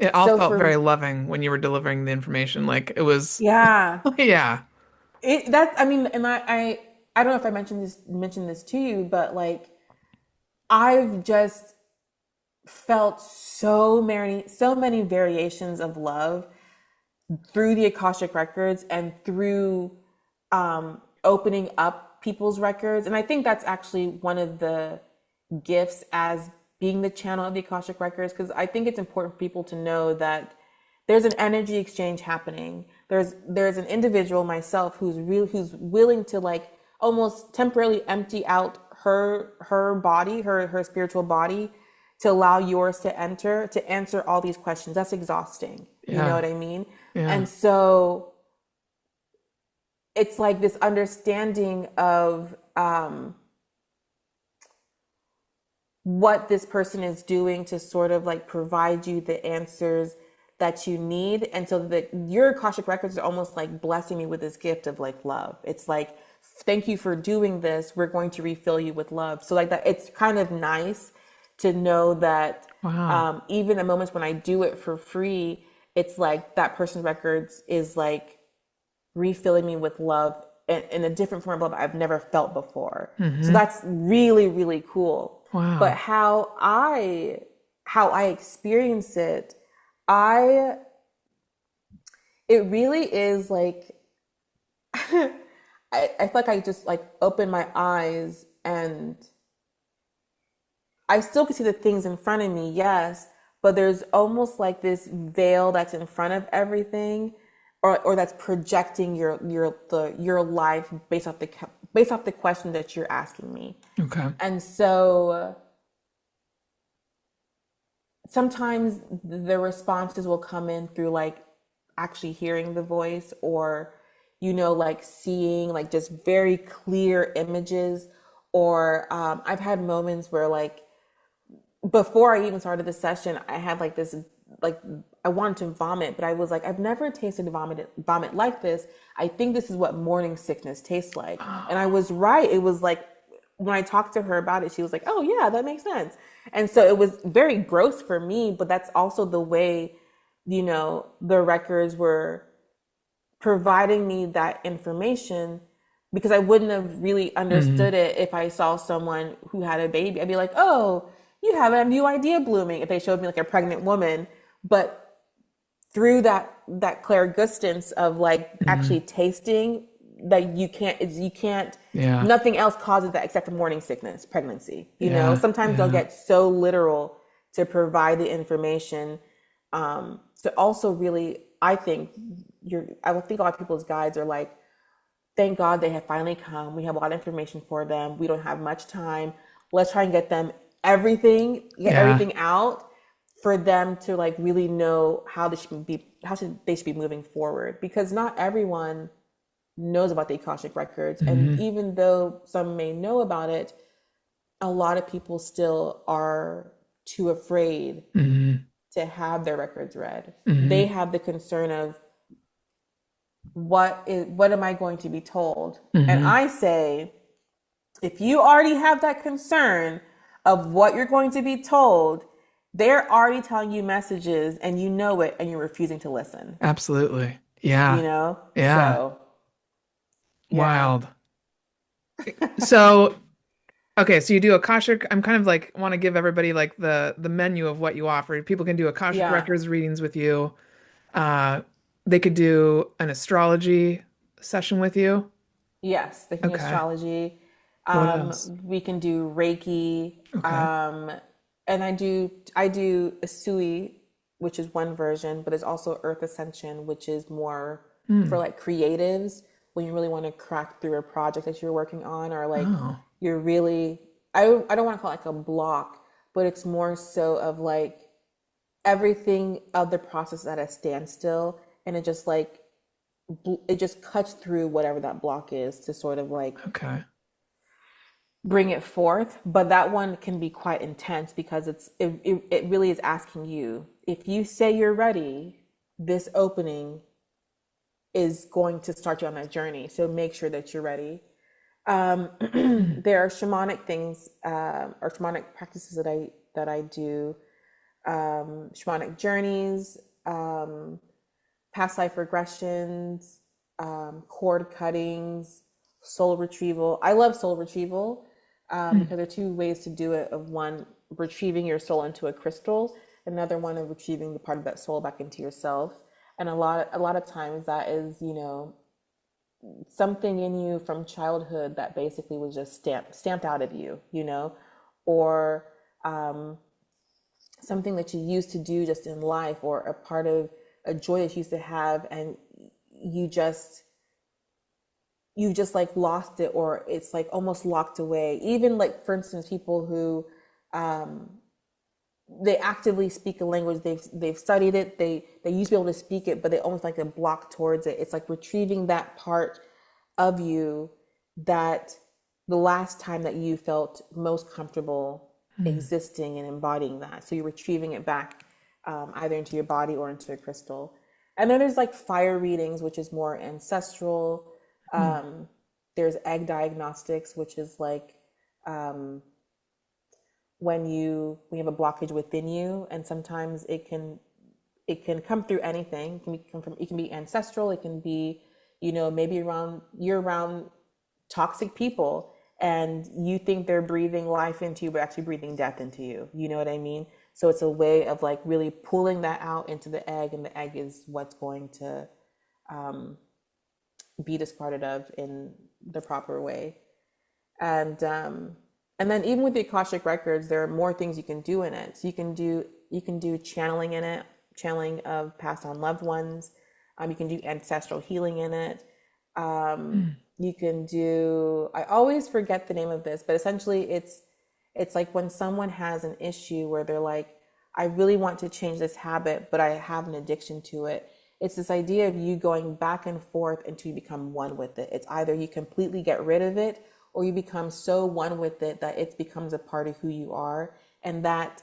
A: it all
B: so
A: felt
B: for
A: very loving when you were delivering the information. Like it was,
B: yeah,
A: yeah.
B: I mean, and I don't know if I mentioned this to you, but like I've just felt so many variations of love through the Akashic Records and through opening up people's records. And I think that's actually one of the gifts as being the channel of the Akashic Records, because I think it's important for people to know that there's an energy exchange happening. There's an individual, myself, who's willing to like almost temporarily empty out her body, her spiritual body, to allow yours to answer all these questions. That's exhausting. You know what I mean? And so it's like this understanding of what this person is doing to sort of like provide you the answers that you need. And so that your Akashic Records are almost like blessing me with this gift of like love. It's like, thank you for doing this. We're going to refill you with love. So like that, it's kind of nice to know that even in moments when I do it for free, it's like that person's records is like refilling me with love in a different form of love I've never felt before. So that's really, really cool.
A: Wow.
B: But how I experience it, it really is like, I feel like I just like open my eyes and I still can see the things in front of me, yes, but there's almost like this veil that's in front of everything, or that's projecting your life based off the question that you're asking me.
A: Okay.
B: And so sometimes the responses will come in through like actually hearing the voice, or like seeing like just very clear images, or I've had moments where like before I even started the session, I had like this, like I wanted to vomit, but I was like, I've never tasted vomit like this. I think this is what morning sickness tastes like. And I was right. It was like, when I talked to her about it, she was like, oh yeah, that makes sense. And so it was very gross for me, but that's also the way, the records were providing me that information, because I wouldn't have really understood it if I saw someone who had a baby. I'd be like, oh, you have a new idea blooming, if they showed me like a pregnant woman. But through that clairgustance of like
A: Hmm.
B: actually tasting, that you can't,
A: Yeah.
B: nothing else causes that except for morning sickness, pregnancy. You know,
A: Yeah.
B: sometimes they'll
A: Yeah.
B: get so literal to provide the information, to also really, I think I would think a lot of people's guides are like, thank God they have finally come. We have a lot of information for them. We don't have much time. Let's try and get
A: Yeah.
B: everything out for them to like really know how should they should be moving forward. Because not everyone knows about the Akashic records. And
A: Hmm.
B: even though some may know about it, a lot of people still are too afraid
A: Hmm.
B: to have their records read. They
A: Hmm.
B: have the concern of what am I going to be told? And
A: Hmm.
B: I say, if you already have that concern of what you're going to be told, they're already telling you messages and you know it and you're refusing to listen,
A: Absolutely.
B: you
A: Yeah.
B: know?
A: Yeah.
B: So, yeah.
A: Wild. So, okay, so you do Akashic. I'm kind of like want to give everybody like the menu of what you offer. People can do Akashic
B: Yeah.
A: Records readings with you. Uh, they could do an astrology session with you.
B: Yes, they can do
A: Okay.
B: astrology.
A: What else?
B: We can do Reiki.
A: Okay.
B: And I do Asui, which is one version, but there's also Earth Ascension, which is more for
A: Hmm.
B: like creatives when you really want to crack through a project that you're working on, or like
A: Oh.
B: you're really I don't want to call it like a block, but it's more so of like everything of the process at a standstill, and it just cuts through whatever that block is to sort of like
A: Okay.
B: bring it forth. But that one can be quite intense because it really is asking you, if you say you're ready, this opening is going to start you on that journey, so make sure that you're ready. um,
A: Hmm.
B: there are shamanic things, or shamanic practices that I do, shamanic journeys, past life regressions, cord cuttings, soul retrieval. I love soul retrieval,
A: Hmm.
B: because there are two ways to do it: of one, retrieving your soul into a crystal; another one of retrieving the part of that soul back into yourself. And a lot of times that is, something in you from childhood that basically was just stamped out of you, or um, something that you used to do just in life, or a part of a joy that you used to have, and you just you just like lost it, or it's like almost locked away. Even like, for instance, people who um, they actively speak a language, they've studied it, they used to be able to speak it, but they almost like a block towards it. It's like retrieving that part of you that the last time that you felt most comfortable
A: Hmm.
B: existing and embodying that. So you're retrieving it back, either into your body or into a crystal. And then there's like fire readings, which is more ancestral.
A: Hmm.
B: Um, there's egg diagnostics, which is like, um, when you have a blockage within you, and sometimes it can come through anything. It can be ancestral. It can be, maybe you're around toxic people and you think they're breathing life into you, but actually breathing death into you. You know what I mean? So it's a way of like really pulling that out into the egg, and the egg is what's going to be discarded of in the proper way. And then even with the Akashic records, there are more things you can do in it. So you can do channeling in it, channeling of passed on loved ones. You can do ancestral healing in it.
A: Hmm.
B: You can do, I always forget the name of this, but essentially it's like when someone has an issue where they're like, I really want to change this habit, but I have an addiction to it. It's this idea of you going back and forth until you become one with it. It's either you completely get rid of it, or you become so one with it that it becomes a part of who you are. And that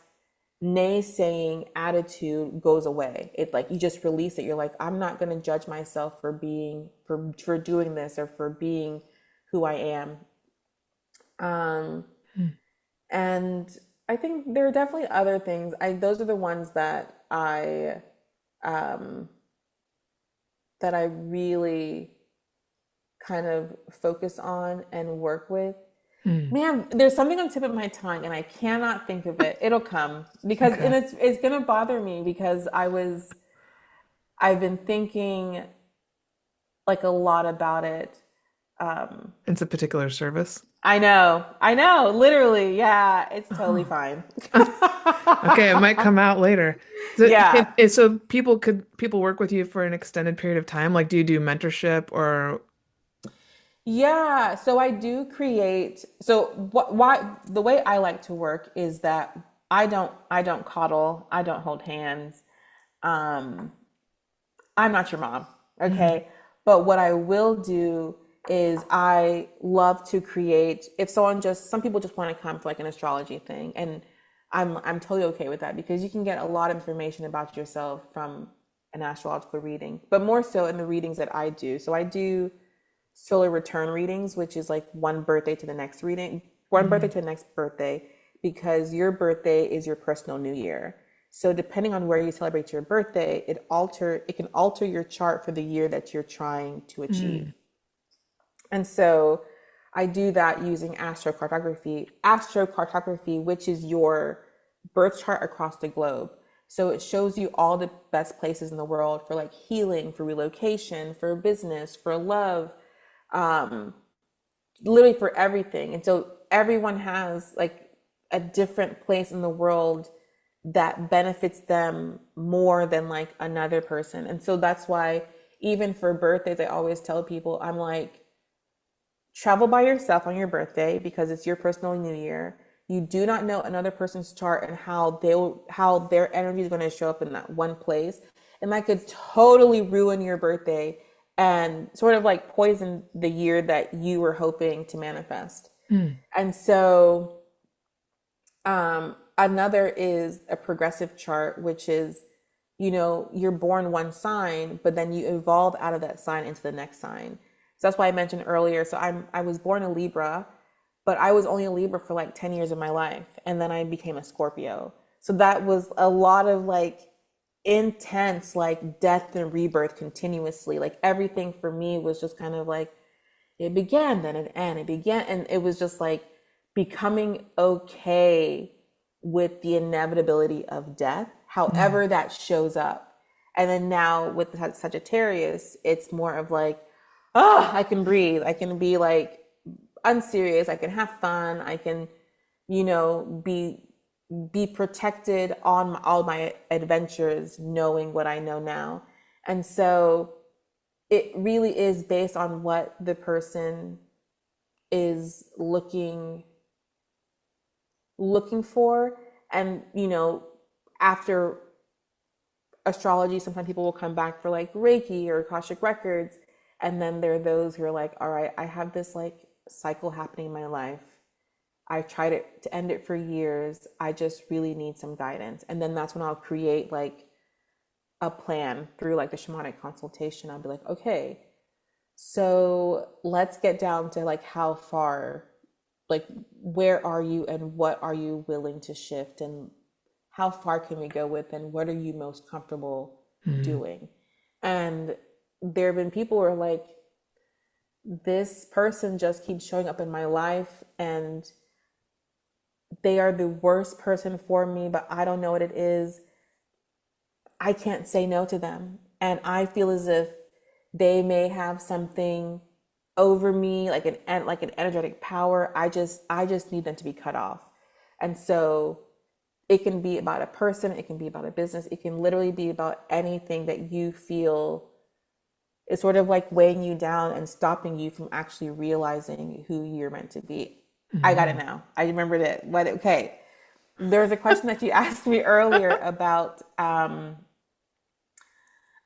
B: naysaying attitude goes away. It like you just release it. You're like, I'm not going to judge myself for doing this, or for being who I am. Um,
A: Hmm.
B: and I think there are definitely other things. Those are the ones um, that I really kind of focus on and work with.
A: Hmm.
B: Man, there's something on the tip of my tongue and I cannot think of it. It'll come, because
A: Okay.
B: it's gonna bother me, because I've been thinking like a lot about it. Um,
A: It's a particular service.
B: I know, literally. Yeah, it's totally fine.
A: Okay, it might come out later.
B: Yeah.
A: So people work with you for an extended period of time? Like, do you do mentorship or
B: Yeah, so I do create. So what why the way I like to work is that I don't coddle, I don't hold hands. Um I'm not your mom,
A: Mhm.
B: okay? But what I will do is I love to create, if someone just, some people just want to come for like an astrology thing, and I'm totally okay with that because you can get a lot of information about yourself from an astrological reading, but more so in the readings that I do. So I do solar return readings, which is like one birthday to the next reading, one birthday
A: Mhm.
B: to the next birthday, because your birthday is your personal new year. So depending on where you celebrate your birthday, it can alter your chart for the year that you're trying to
A: Mm.
B: achieve. And so I do that using astrocartography, which is your birth chart across the globe. So it shows you all the best places in the world for like healing, for relocation, for business, for love, um, literally for everything. And so everyone has like a different place in the world that benefits them more than like another person. And so that's why even for birthdays, I always tell people, I'm like, travel by yourself on your birthday because it's your personal new year. You do not know another person's chart and how their energy is going to show up in that one place. And that could totally ruin your birthday and sort of like poison the year that you were hoping to manifest.
A: Mm.
B: And so another is a progressive chart, which is, you're born one sign, but then you evolve out of that sign into the next sign. So that's why I mentioned earlier. So I was born a Libra, but I was only a Libra for like 10 years of my life. And then I became a Scorpio. So that was a lot of like intense, like death and rebirth continuously. Like everything for me was just kind of like, it began, then it ended. It began, and it was just like becoming okay with the inevitability of death,
A: Mm.
B: however that shows up. And then now with Sagittarius, it's more of like, oh, I can breathe. I can be like unserious. I can have fun. I can, be protected on all my adventures, knowing what I know now. And so it really is based on what the person is looking for. And after astrology, sometimes people will come back for like Reiki or Akashic Records, and then there are those who are like, all right, I have this like cycle happening in my life. I've tried to end it for years. I just really need some guidance. And then that's when I'll create like a plan through like the shamanic consultation. I'll be like, okay, so let's get down to like how far, like where are you and what are you willing to shift, and how far can we go with, and what are you most comfortable
A: Mm.
B: doing? And there have been people who are like, this person just keeps showing up in my life and they are the worst person for me, but I don't know what it is. I can't say no to them. And I feel as if they may have something over me, like an energetic power. I just need them to be cut off. And so it can be about a person, it can be about a business, it can literally be about anything that you feel is sort of like weighing you down and stopping you from actually realizing who you're meant to be. I got it
A: Mhm.
B: now. I remembered it. But okay. There was a question that you asked me earlier about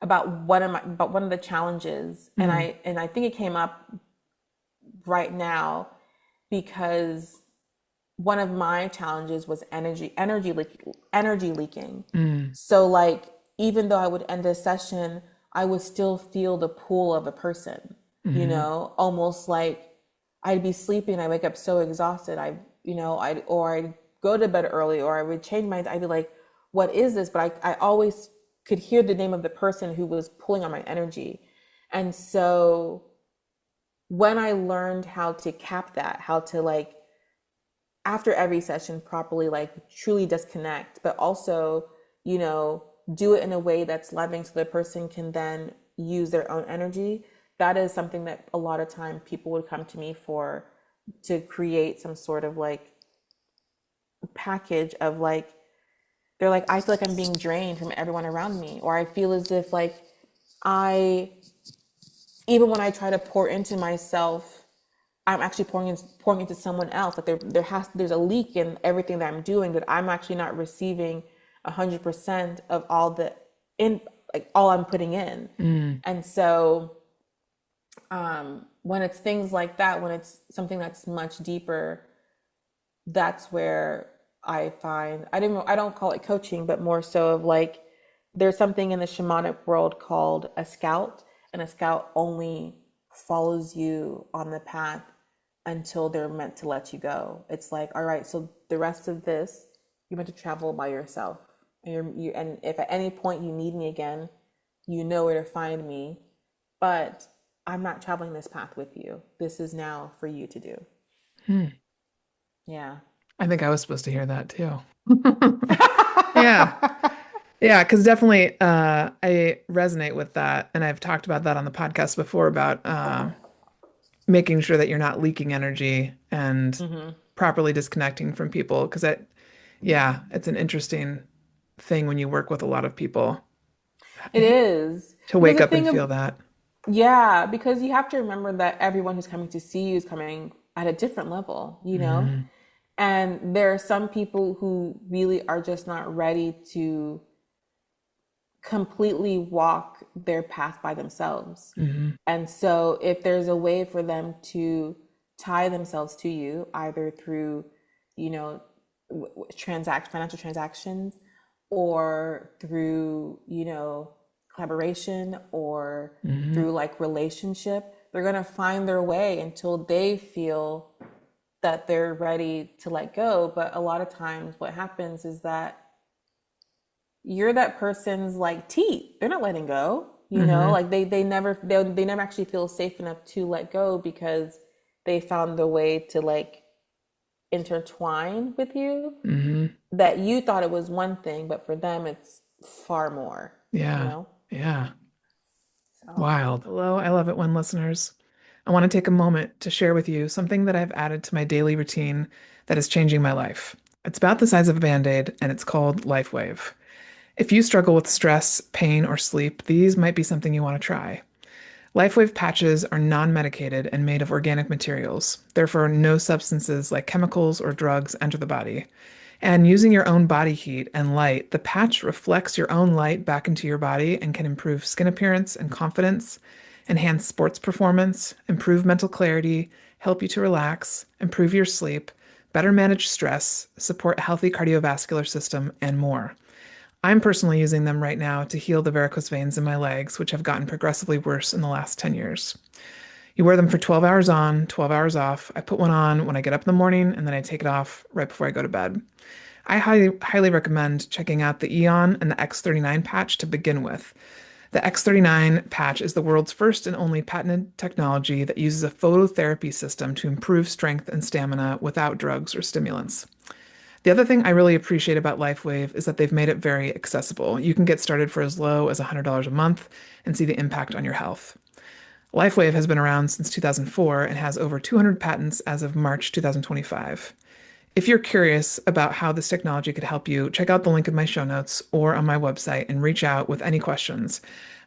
B: one of the challenges, and
A: Mm.
B: I think it came up right now because one of my challenges was energy leaking.
A: Mm.
B: So like even though I would end a session, I would still feel the pull of a person,
A: Mhm.
B: almost like I'd be sleeping, I wake up so exhausted. I'd go to bed early, or I would change my, I'd be like, what is this? But I always could hear the name of the person who was pulling on my energy. And so when I learned how to cap that, how to like after every session properly like truly disconnect, but also, you know, do it in a way that's loving so the person can then use their own energy. That is something that a lot of time people would come to me for, to create some sort of like package of like, they're like, I feel like I'm being drained from everyone around me, or I feel as if like I, even when I try to pour into myself, I'm actually pouring into someone else. Like there's a leak in everything that I'm doing, that I'm actually not receiving 100% of all the in like all I'm putting in.
A: Mm.
B: And so when it's things like that, when it's something that's much deeper, that's where I find, I don't call it coaching, but more so of like, there's something in the shamanic world called a scout, and a scout only follows you on the path until they're meant to let you go. It's like, all right, so the rest of this, you're meant to travel by yourself. And if at any point you need me again, you know where to find me. But I'm not traveling this path with you. This is now for you to do.
A: Hmm.
B: Yeah.
A: I think I was supposed to hear that too. Yeah. Yeah, because definitely I resonate with that. And I've talked about that on the podcast before about making sure that you're not leaking energy and
B: Mm-hmm.
A: properly disconnecting from people. Because yeah, it's an interesting thing when you work with a lot of people
B: It is.
A: to
B: Because
A: wake
B: the
A: up and
B: thing
A: feel
B: of,
A: that.
B: yeah, because you have to remember that everyone who's coming to see you is coming at a different level, you know?
A: Hmm.
B: And there are some people who really are just not ready to completely walk their path by themselves.
A: Hmm.
B: And so if there's a way for them to tie themselves to you, either through, you know, financial transactions, or through, you know, collaboration, or
A: Hmm.
B: through like relationship, they're going to find their way until they feel that they're ready to let go. But a lot of times what happens is that you're that person's like teeth. They're not letting go. You know,
A: Hmm.
B: like they never actually feel safe enough to let go, because they found the way to like intertwine with you,
A: Hmm.
B: that you thought it was one thing, but for them it's far more, you
A: Yeah.
B: know?
A: Yeah.
B: So,
A: Wild. Hello. I love it when listeners. I want to take a moment to share with you something that I've added to my daily routine that is changing my life. It's about the size of a band-aid and it's called LifeWave. If you struggle with stress, pain, or sleep, these might be something you want to try. LifeWave patches are non-medicated and made of organic materials. Therefore, no substances like chemicals or drugs enter the body. And using your own body heat and light, the patch reflects your own light back into your body and can improve skin appearance and confidence, enhance sports performance, improve mental clarity, help you to relax, improve your sleep, better manage stress, support a healthy cardiovascular system, and more. I'm personally using them right now to heal the varicose veins in my legs, which have gotten progressively worse in the last 10 years. You wear them for 12 hours on, 12 hours off. I put one on when I get up in the morning and then I take it off right before I go to bed. I highly recommend checking out the Eon and the X39 patch to begin with. The X39 patch is the world's first and only patented technology that uses a phototherapy system to improve strength and stamina without drugs or stimulants. The other thing I really appreciate about LifeWave is that they've made it very accessible. You can get started for as low as $100 a month and see the impact on your health. LifeWave has been around since 2004 and has over 200 patents as of March 2025. If you're curious about how this technology could help you, check out the link in my show notes or on my website and reach out with any questions.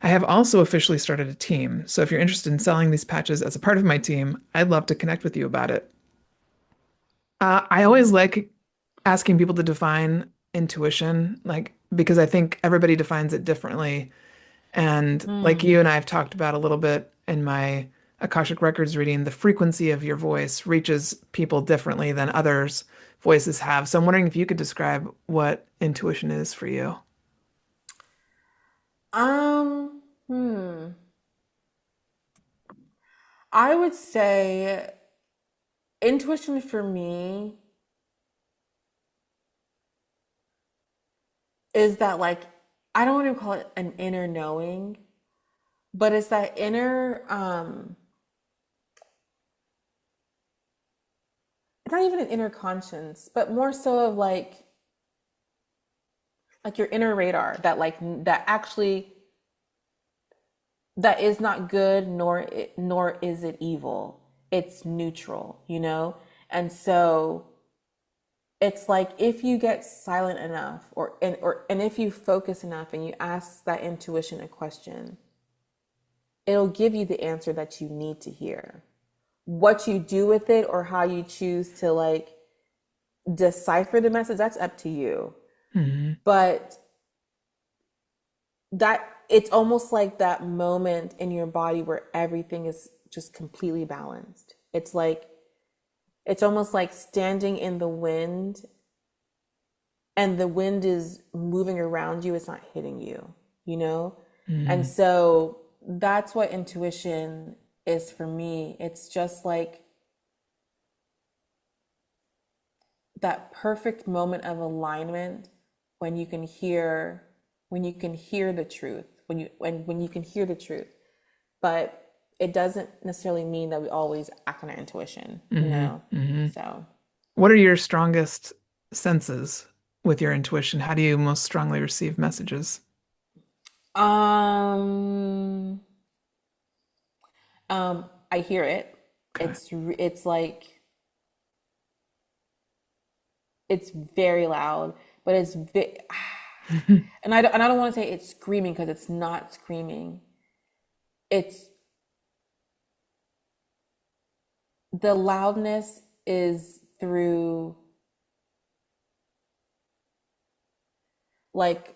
A: I have also officially started a team, so if you're interested in selling these patches as a part of my team, I'd love to connect with you about it. I always like asking people to define intuition, like because I think everybody defines it differently. And like you
B: mm,
A: and I have talked about a little bit in my Akashic Records reading, the frequency of your voice reaches people differently than others' voices have. So I'm wondering if you could describe what intuition is for you.
B: um, hmm. I would say intuition for me is that like, I don't want to call it an inner knowing, but it's that inner, not even an inner conscience, but more so of like, like your inner radar that like that actually that is not good nor is it evil. It's neutral, you know? And so it's like if you get silent enough and if you focus enough and you ask that intuition a question, it'll give you the answer that you need to hear. What you do with it or how you choose to like decipher the message, that's up to you.
A: Mm-hmm.
B: But that it's almost like that moment in your body where everything is just completely balanced. It's almost like standing in the wind and the wind is moving around you, it's not hitting you, you know?
A: Mm-hmm.
B: And so that's what intuition is for me. It's just like that perfect moment of alignment when you can hear the truth, when you can hear the truth. But it doesn't necessarily mean that we always act on our intuition, you know?
A: Mm-hmm.
B: So
A: What are your strongest senses with your intuition? How do you most strongly receive messages?
B: um I hear it.
A: Okay.
B: It's like it's very loud, but and I don't want to say it's screaming because it's not screaming. It's the loudness is through like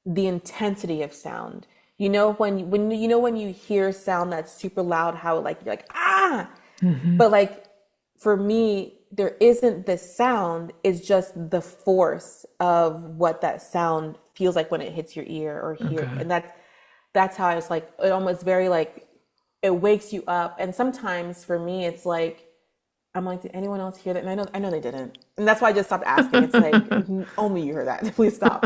B: the intensity of sound. You know when you hear sound that's super loud, how like you're like ah,
A: Mm-hmm.
B: but like for me, there isn't the sound, it's just the force of what that sound feels like when it hits your ear or hear.
A: Okay.
B: And that's how it's like it almost very like it wakes you up. And sometimes for me it's like I'm like, did anyone else hear that? And I know they didn't. And that's why I just stopped asking. It's like only you heard that. Please stop.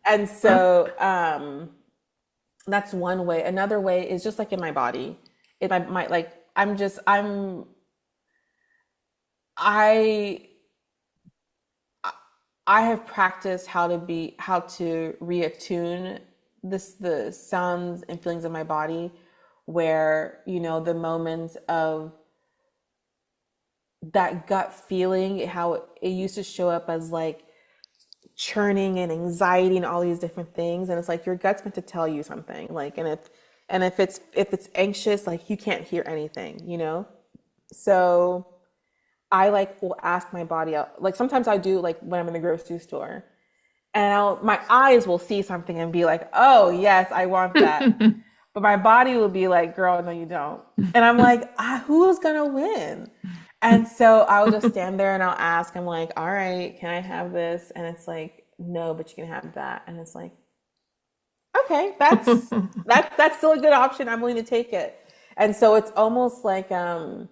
B: And so that's one way. Another way is just like in my body. It might like I I have practiced how to reattune the sounds and feelings of my body where, you know, the moments of that gut feeling, how it used to show up as like churning and anxiety and all these different things. And it's like your gut's meant to tell you something. Like and if it's anxious, like you can't hear anything, you know? So I like will ask my body out. Like sometimes I do like when I'm in the grocery store and my eyes will see something and be like, oh yes, I want that. But my body will be like, girl, no, you don't. And I'm like, who's gonna win? And so I'll just stand there and I'll ask, I'm like, all right, can I have this? And it's like, no, but you can have that. And it's like, okay, that's still a good option. I'm willing to take it. And so it's almost like I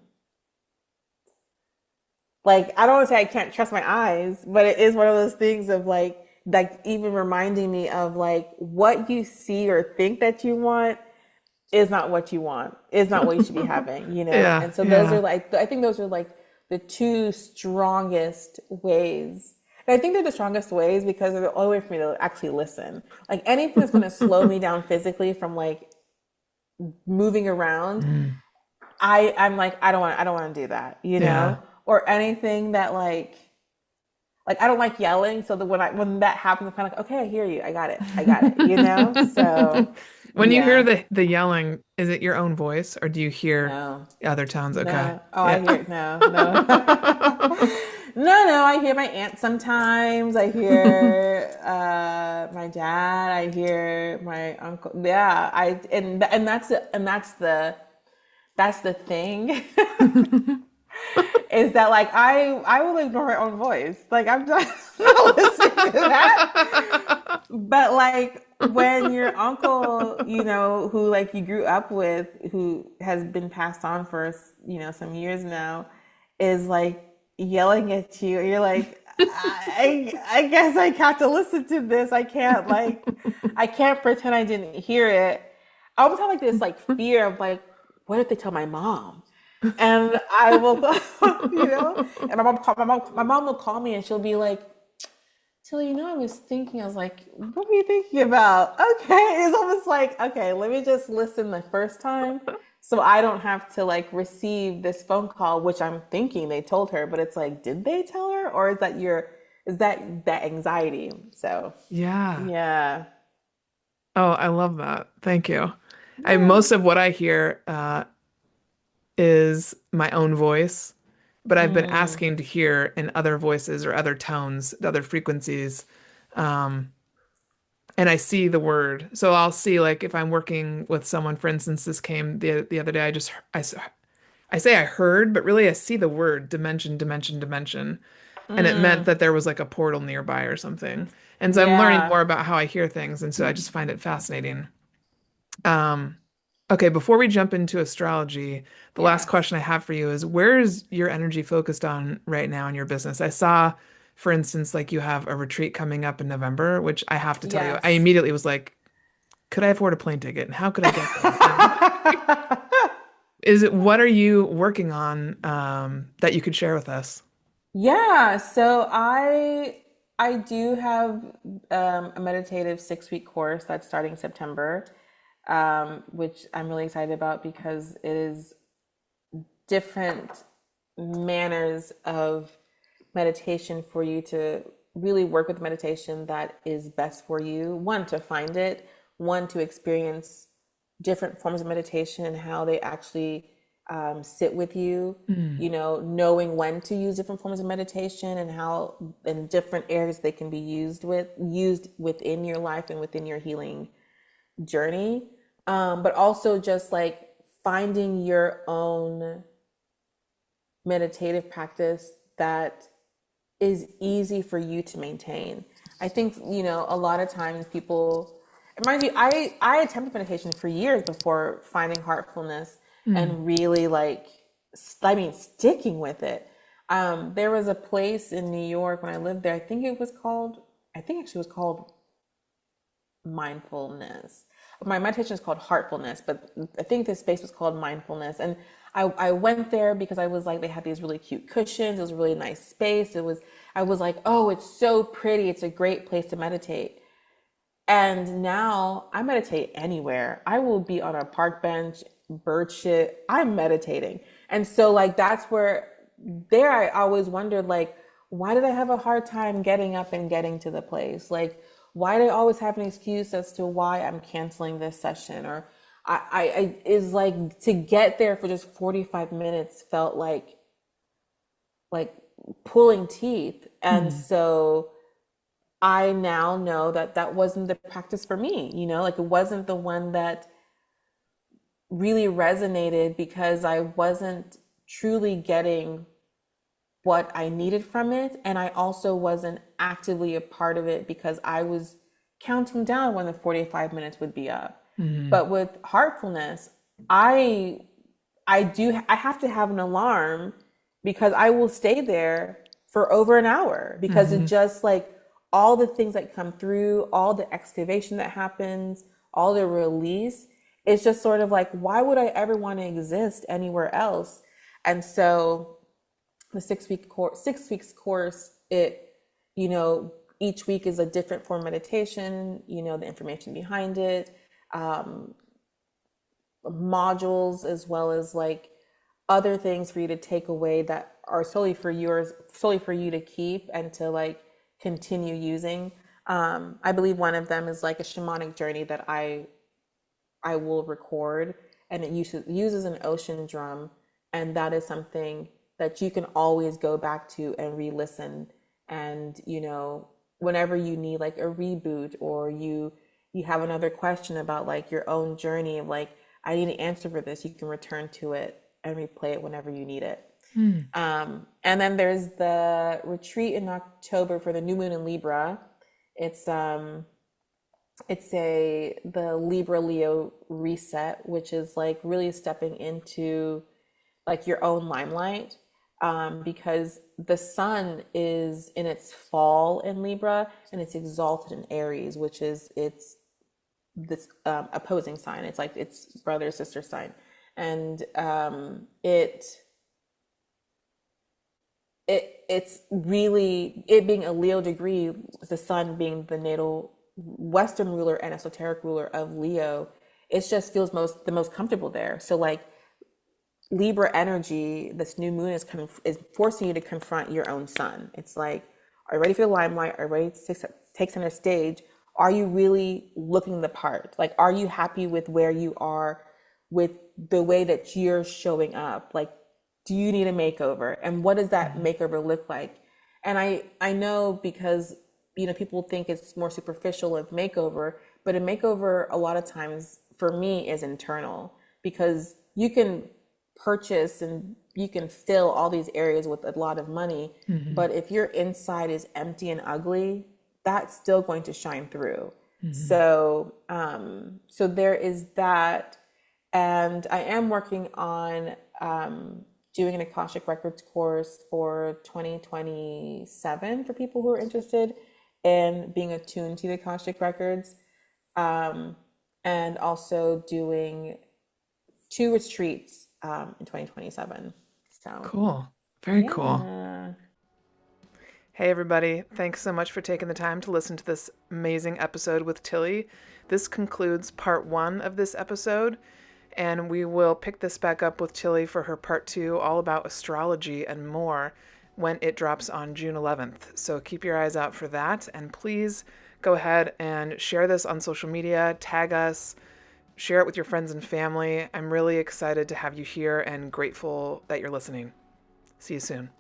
B: don't want to say I can't trust my eyes, but it is one of those things of like even reminding me of like what you see or think that you want is not what you want, is not what you should be having, you know?
A: Yeah,
B: And so those are
A: yeah.
B: like I think those are like the two strongest ways. And I think they're the strongest ways because they're the only way for me to actually listen. Like anything that's going to slow me down physically from like moving around,
A: Mm.
B: I'm like I don't want to do that, you
A: Yeah.
B: know? Or anything that like I don't like yelling, so that when that happens, I'm kind of like, okay, I hear you, I got it, you know. So
A: When you hear
B: yeah,
A: the yelling, is it your own voice or do you hear
B: no,
A: other tones? Okay.
B: no, oh, I
A: Yeah.
B: hear no, no, no. I hear my aunt sometimes. I hear my dad. I hear my uncle. Yeah, and that's the thing. Is that like I will ignore my own voice. Like I'm just not listening to that. But like when your uncle, you know, who like you grew up with, who has been passed on for, you know, some years now, is like yelling at you, you're like, I guess I have to listen to this. I can't pretend I didn't hear it. I almost have like this like fear of like, what if they tell my mom? And I will, you know, and my mom will call me and she'll be like, Tilly, I was thinking, I was like, what were you thinking about? Okay. It's almost like, okay, let me just listen the first time so I don't have to like receive this phone call, which I'm thinking they told her, but it's like, did they tell her? Or is that anxiety? So,
A: Yeah.
B: yeah.
A: Oh, I love that. Thank you. I
B: Yeah.
A: most of what I hear is my own voice, but I've been
B: Mm,
A: asking to hear in other voices or other tones, other frequencies. Um, and I see the word. So I'll see like if I'm working with someone, for instance, this came the other day, I say I heard, but really I see the word dimension, dimension, dimension. And it meant
B: mm,
A: that there was like a portal nearby or something. And so I'm learning
B: yeah.
A: more about how I hear things, and so I just find it fascinating. Um, okay, before we jump into astrology, the last
B: Yes.
A: question I have for you is where is your energy focused on right now in your business? I saw, for instance, like you have a retreat coming up in November, which I have to tell you, I
B: Yes.
A: immediately was like, could I afford a plane ticket and how could I get there? And what are you working on that you could share with us?
B: Yeah, so I do have a meditative 6 week course that's starting September, which I'm really excited about because it is different manners of meditation for you to really work with meditation that is best for you. One, to find it, one, to experience different forms of meditation and how they actually sit with you,
A: Mm,
B: knowing when to use different forms of meditation and how in different areas they can be used within your life and within your healing journey. But also just like finding your own meditative practice that is easy for you to maintain. I think, a lot of times people, mind you, I attempted meditation for years before finding heartfulness
A: mm,
B: and really like, sticking with it. There was a place in New York when I lived there. I think actually it was called mindfulness. My meditation is called heartfulness, but I think this space was called mindfulness. And I went there because I was like, they had these really cute cushions. It was a really nice space. I was like, oh, it's so pretty. It's a great place to meditate. And now I meditate anywhere. I will be on a park bench, bird shit. I'm meditating. And so like that's where there I always wondered like, why did I have a hard time getting up and getting to the place? Like, why do I always have an excuse as to why I'm canceling this session? Or I is like to get there for just 45 minutes felt like pulling teeth. And
A: mm,
B: so I now know that that wasn't the practice for me, like it wasn't the one that really resonated because I wasn't truly getting what I needed from it. And I also wasn't actively a part of it because I was counting down when the 45 minutes would be up.
A: mm,
B: But with heartfulness, I I have to have an alarm because I will stay there for over an hour because it
A: mm,
B: just like all the things that come through, all the excavation that happens, all the release, it's just sort of like, why would I ever want to exist anywhere else? And so the 6 week course, 6 weeks course, you know, each week is a different form of meditation, the information behind it, um, modules, as well as like other things for you to take away that are solely for you to keep and to like continue using. I believe one of them is like a shamanic journey that I will record, and it uses an ocean drum, and that is something that you can always go back to and re-listen. And whenever you need like a reboot, or you have another question about like your own journey of like, I need an answer for this, you can return to it and replay it whenever you need it.
A: mm.
B: And then there's the retreat in October for the new moon in Libra. It's the Libra Leo reset, which is like really stepping into like your own limelight, because the sun is in its fall in Libra and it's exalted in Aries, which is its this opposing sign. It's like its brother sister sign, and it it's really it being a Leo degree, the sun being the natal Western ruler and esoteric ruler of Leo, it just feels the most comfortable there. So like Libra energy, this new moon is coming is forcing you to confront your own sun. It's like, are you ready for the limelight? Are you ready to take center stage? Are you really looking the part? Like, are you happy with where you are, with the way that you're showing up? Like, do you need a makeover? And what does that
A: Mhm.
B: makeover look like? And I know because people think it's more superficial of makeover, but a makeover a lot of times for me is internal because you can purchase and you can fill all these areas with a lot of money,
A: Mhm.
B: but if your inside is empty and ugly, that's still going to shine through.
A: Mhm.
B: So there is that, and I am working on doing an Akashic Records course for 2027 for people who are interested in being attuned to the Akashic Records, um, and also doing two retreats in 2027. So,
A: Cool. Very cool.
B: yeah.
A: Hey, everybody. Thanks so much for taking the time to listen to this amazing episode with Tillie. This concludes part one of this episode, and we will pick this back up with Tillie for her part two, all about astrology and more, when it drops on June 11th. So keep your eyes out for that, and please go ahead and share this on social media, tag us, share it with your friends and family. I'm really excited to have you here and grateful that you're listening. See you soon.